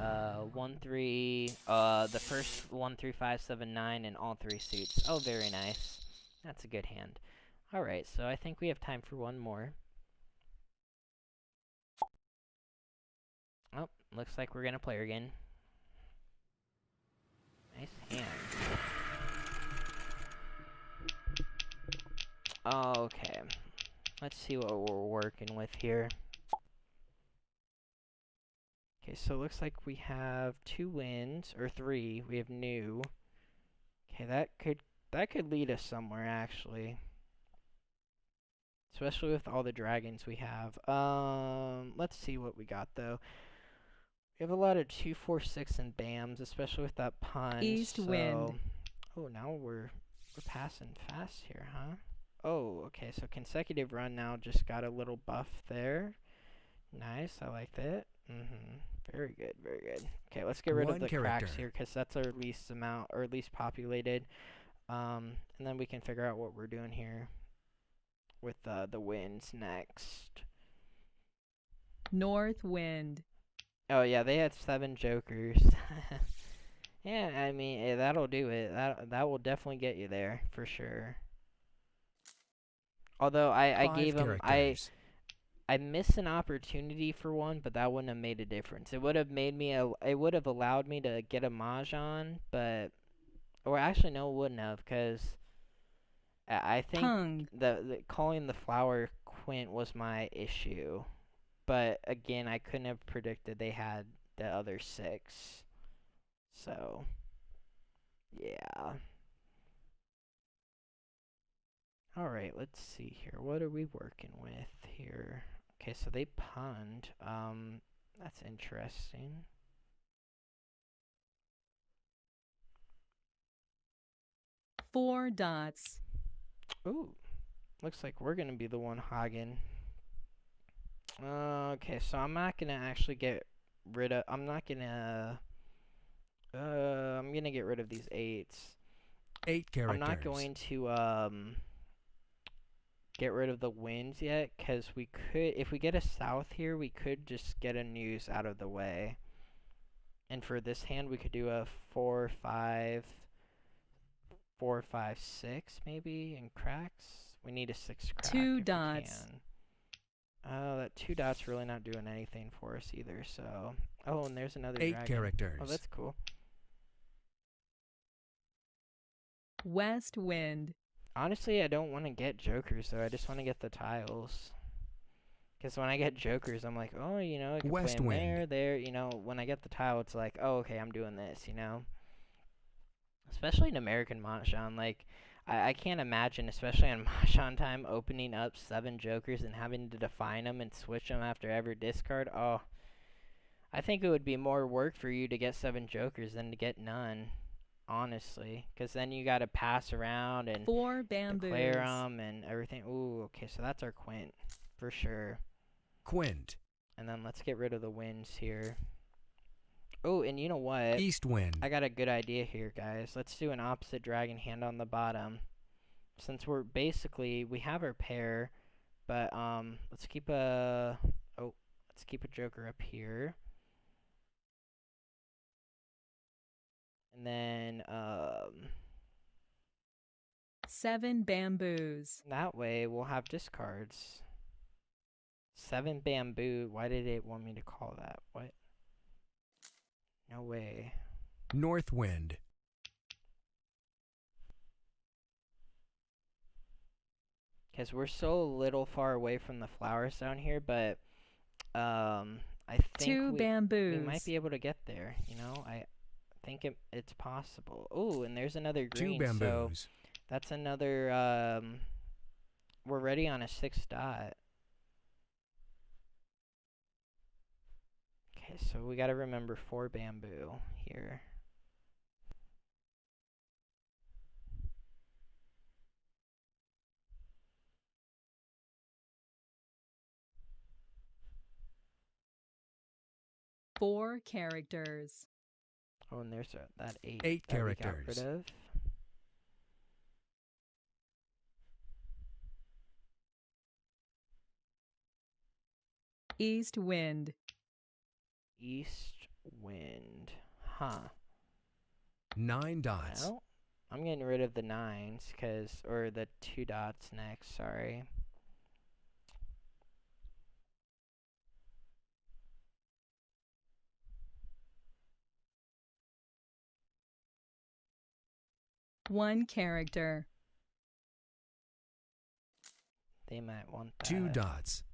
1, 3, the first 1, 3, 5, 7, 9, and all 3 suits. Oh, very nice. That's a good hand. Alright, so I think we have time for one more. Oh, looks like we're gonna play her again. Nice hand. Okay. Let's see what we're working with here. Okay, so it looks like we have 2 wins, or 3. We have new. Okay, that could lead us somewhere, actually. Especially with all the dragons we have. Let's see what we got, though. We have a lot of 2, 4, 6 and bams, especially with that punch. East wind. Oh, now we're passing fast here, huh? Oh, okay, so consecutive run now just got a little buff there. Nice, I like that. Very good, very good. Okay, let's get rid of the cracks here, because that's our least amount, or least populated. And then we can figure out what we're doing here with the winds next. North wind. Oh yeah, they had 7 jokers. Yeah, I mean, that'll do it. That will definitely get you there for sure. Although I gave him I missed an opportunity for one, but that wouldn't have made a difference. It would have made me it would have allowed me to get a Mahjong, but or actually no, it wouldn't have, because I think Hung. the calling the flower quint was my issue. But again, I couldn't have predicted they had the other 6. So, yeah. Alright, let's see here. What are we working with here? Okay, so they punned. That's interesting. Four dots. Ooh, looks like we're gonna be the one hogging. Okay, so I'm not gonna actually get rid of. I'm gonna get rid of these 8s. 8 characters. I'm not going to get rid of the winds yet, because we could, if we get a south here, we could just get a news out of the way. And for this hand, we could do a 4, 5, 4, 5, 6 maybe, and cracks. We need a 6 crack. 2 dots. That 2 dots really not doing anything for us either, so. Oh, and there's another 8 dragon. characters. Oh, that's cool. West wind. Honestly, I don't want to get jokers, though. I just want to get the tiles. Because when I get jokers, I'm like, oh, you know, I can West play 'em wind. there. You know, when I get the tile, it's like, oh, okay, I'm doing this, you know? Especially in American Mahjong, like, I can't imagine, especially on MahjongTime, opening up 7 jokers and having to define them and switch them after every discard. Oh, I think it would be more work for you to get 7 jokers than to get none. Honestly, because then you gotta pass around and 4 bamboos. declare them and everything. Ooh, okay, so that's our quint for sure. Quint. And then let's get rid of the winds here. Oh, and you know what? East wind. I got a good idea here, guys. Let's do an opposite dragon hand on the bottom. Since we're basically, we have our pair, but let's keep a joker up here. And then 7 bamboos. that way we'll have discards. 7 bamboo. Why did it want me to call that? What? No way. North wind. Because we're so little far away from the flowers down here, but I think 2 we bamboos. might be able to get there. You know, I think it's possible. Oh, and there's another 2 green. bamboos. So that's another. We're ready on a 6 dot. Okay, so we got to remember 4 bamboo here. Four characters. Oh, and there's that 8. 8 that we got characters. rid of. East wind. East wind. Huh. 9 dots. Well, I'm getting rid of the 9s, or the 2 dots next, sorry. One character. They might want that. 2 dots.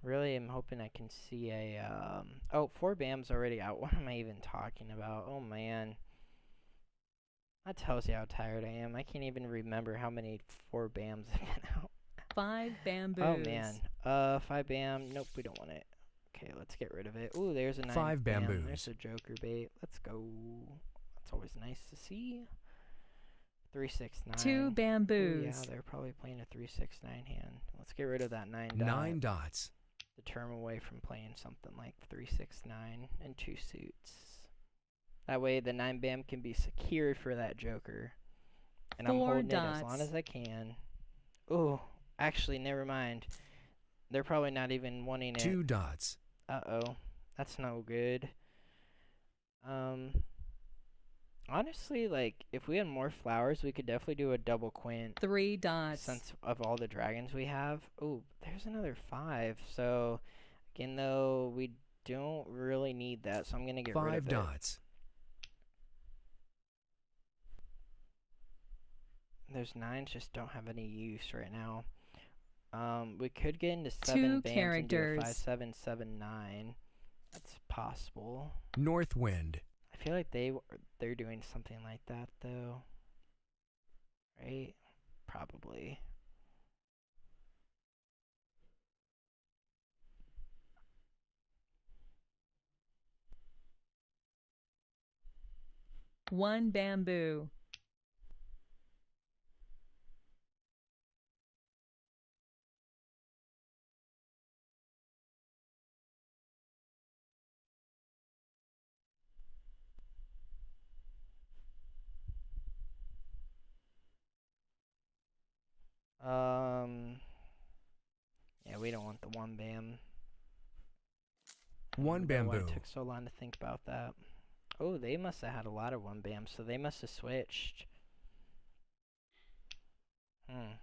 Really, I'm hoping I can see a, oh, 4 BAM's already out. What am I even talking about? Oh, man. That tells you how tired I am. I can't even remember how many 4 BAMs have been out. 5 bamboos. Oh, man. 5 BAM. Nope, we don't want it. Okay, let's get rid of it. Ooh, there's a 9 5 BAM. bamboos. There's a joker bait. Let's go. That's always nice to see. 3, 6, 9. 2 bamboos. Ooh, yeah, they're probably playing a 3, 6, 9 hand. Let's get rid of that 9 dot. 9 dots. Determ away from playing something like 3, 6, 9 and 2 suits. That way the 9 BAM can be secured for that joker. And I'm 4 holding dots. it as long as I can. Ooh, actually, never mind. They're probably not even wanting it. 2 dots. Uh-oh. That's no good. Honestly, like, if we had more flowers, we could definitely do a double quint. 3 dots. Since of all the dragons we have. Ooh, there's another 5. So, again, though, we don't really need that, so I'm going to get rid 5 of it. dots. Those 9s just don't have any use right now. We could get into 2 7 BAMs and do a characters. 5, 7, 7, 9. That's possible. North wind. I feel like they're doing something like that, though. right? Probably. One bamboo. Yeah, we don't want the one bam. I One don't know why it bamboo. took so long to think about that. Oh, they must have had a lot of one bams, so they must have switched. Hmm.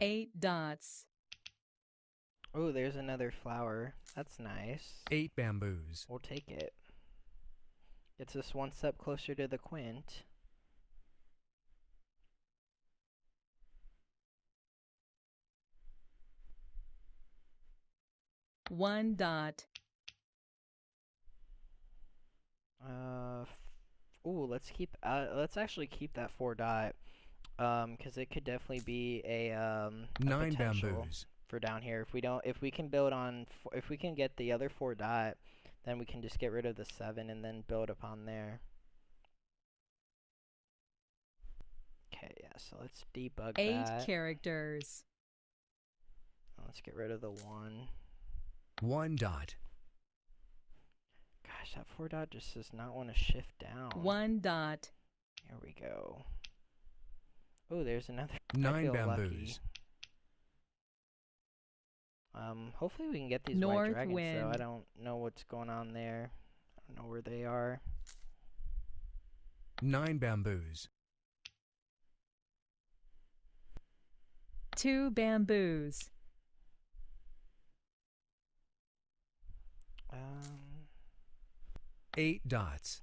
8 dots. Oh, there's another flower. That's nice. 8 bamboos. We'll take it. Gets us one step closer to the quint. One dot. Ooh, let's actually keep that 4 dot. Because it could definitely be a 9 potential bamboos. for down here. If we can build on, if we can get the other 4 dot, then we can just get rid of the 7 and then build upon there. Okay, yeah, so let's debug 8 that. characters. Let's get rid of the 1. 1 dot. Gosh, that 4 dot just does not want to shift down. 1 dot. Here we go. Oh, there's another. 9 I feel bamboos. lucky. Hopefully we can get these North white dragons, though. I wind. don't know what's going on there. I don't know where they are. 9 bamboos. 2 bamboos. 8 dots.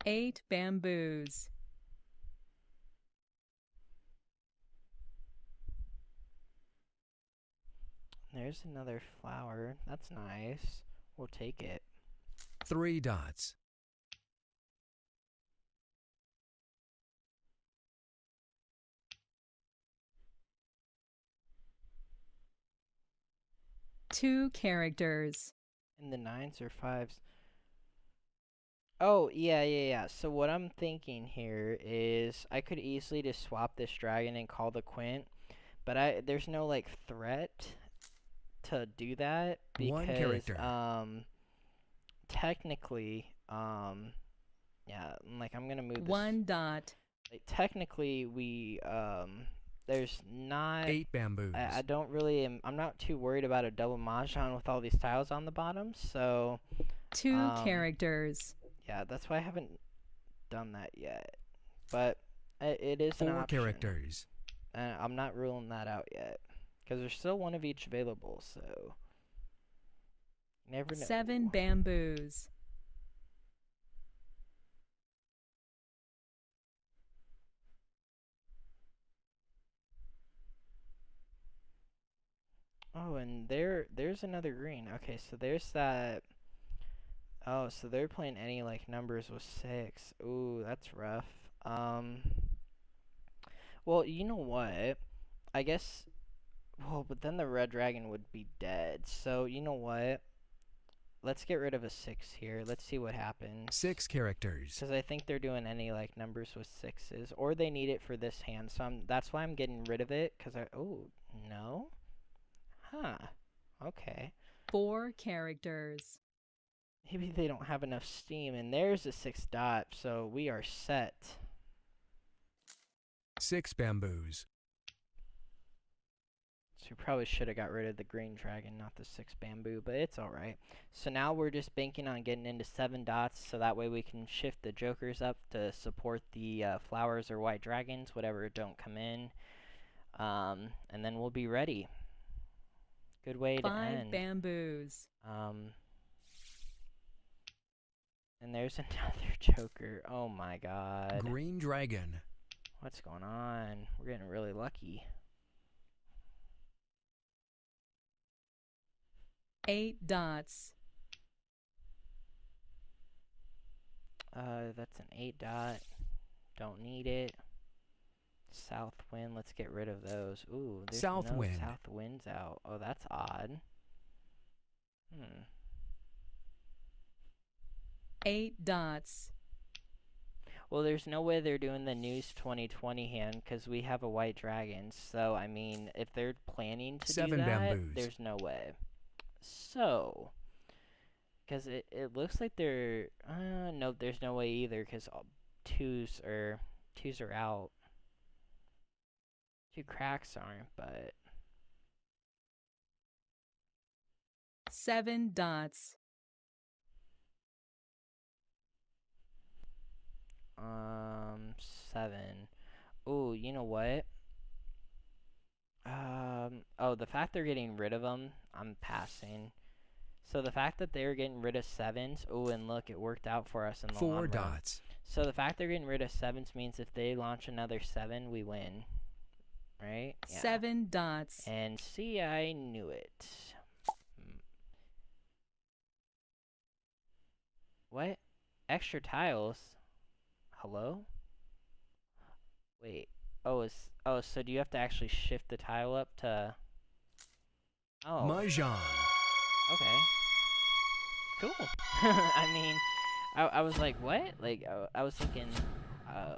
8 bamboos. There's another flower. That's nice. We'll take it. 3 dots. 2 characters. And the 9s or 5s. Oh, yeah. So what I'm thinking here is I could easily just swap this dragon and call the quint, but there's no like threat to do that 1 because character. technically yeah, like I'm gonna move this. 1 dot. Like, technically there's not 8 bamboos. I don't really I'm not too worried about a double mahjong with all these tiles on the bottom, so 2 characters. yeah, that's why I haven't done that yet. But it is an 4 option. characters. And I'm not ruling that out yet. Because there's still one of each available, so never know. 7 bamboos. Oh, and there's another green. Okay, so there's that. Oh, so they're playing any like numbers with 6. Ooh, that's rough. Well, you know what? I guess. Well, but then the red dragon would be dead. So you know what? Let's get rid of a 6 here. Let's see what happens. 6 characters. Because I think they're doing any like numbers with 6s, or they need it for this hand. So that's why I'm getting rid of it. Oh no, huh? Okay. 4 characters. Maybe they don't have enough steam, and there's a 6 dot, so we are set. 6 bamboos. So we probably should have got rid of the green dragon, not the 6 bamboo, but it's alright. So now we're just banking on getting into 7 dots, so that way we can shift the jokers up to support the flowers or white dragons, whatever don't come in. And then we'll be ready. Good way to 5 end. bamboos. And there's another joker. Oh my god. Green dragon. What's going on? We're getting really lucky. 8 dots. That's an 8 dot. Don't need it. South wind, let's get rid of those. Ooh, there's South no wind. south winds out. Oh, that's odd. 8 dots. Well, there's no way they're doing the News 2020 hand because we have a white dragon. So, I mean, if they're planning to 7 do that, bamboos. there's no way. So, because it looks like they're... nope, there's no way either because twos are out. 2 cracks aren't, but... 7 dots. 7. Ooh, you know what? Oh, the fact they're getting rid of them, I'm passing. So the fact that they're getting rid of 7s, ooh, and look, it worked out for us in the long 4 run. dots. So the fact they're getting rid of 7s means if they launch another 7, we win. Right? Yeah. 7 dots. And see, I knew it. What? Extra tiles? Hello? Wait. Oh, so do you have to actually shift the tile up to... Oh. Mahjongg. Okay. Cool. I mean, I was like, what? Like, I was thinking,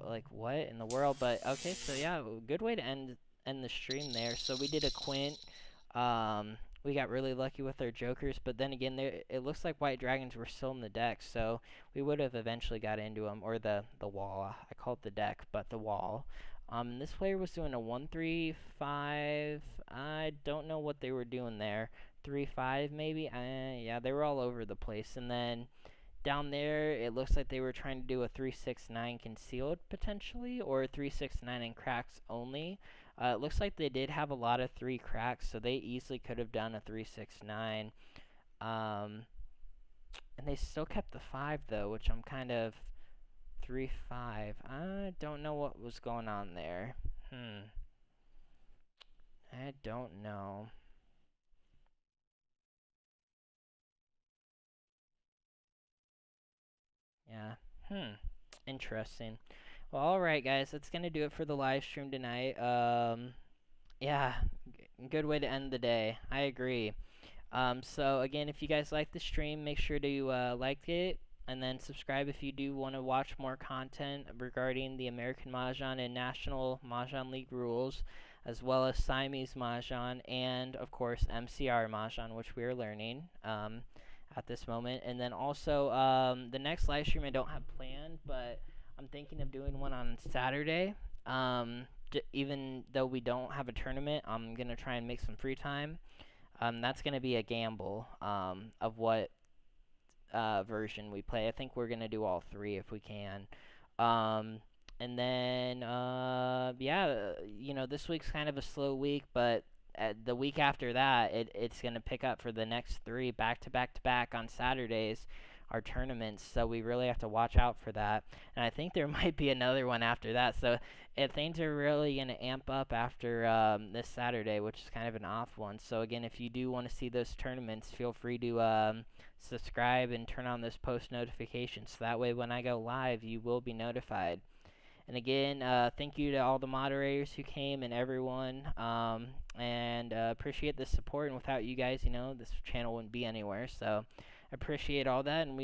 like, what in the world? But, okay, so yeah, good way to end the stream there. So we did a quint. We got really lucky with our jokers, but then again, it looks like white dragons were still in the deck, so we would have eventually got into them, or the wall. I call it the deck, but the wall. This player was doing a 1-3-5. I don't know what they were doing there. 3-5 maybe? Yeah, they were all over the place. And then down there, it looks like they were trying to do a 3-6-9 concealed potentially, or a 3-6-9 in cracks only. It looks like they did have a lot of 3 cracks, so they easily could have done a 3-6-9. And they still kept the 5 though, which I'm kind of 3-5. I don't know what was going on there. I don't know. Yeah. Interesting. Well, alright guys, that's gonna do it for the live stream tonight. Yeah, good way to end the day. I agree. So again, if you guys like the stream, make sure to like it, and then subscribe if you do want to watch more content regarding the American Mahjong and National Mahjong League rules, as well as Siamese Mahjong, and of course MCR Mahjong, which we are learning at this moment. And then also the next live stream I don't have planned, but I'm thinking of doing one on Saturday. Even though we don't have a tournament, I'm gonna try and make some free time. That's gonna be a gamble of what version we play. I think we're gonna do all 3 if we can. And then yeah, you know, this week's kind of a slow week, but the week after that, it's gonna pick up for the next 3 back to back on Saturdays, our tournaments. So we really have to watch out for that. And I think there might be another one after that. So if things are really gonna amp up after this Saturday, which is kind of an off one. So again, if you do want to see those tournaments, feel free to subscribe and turn on those post notifications, so that way when I go live, you will be notified. And again, thank you to all the moderators who came and everyone, and appreciate the support. And without you guys, you know, this channel wouldn't be anywhere. So I appreciate all that, and we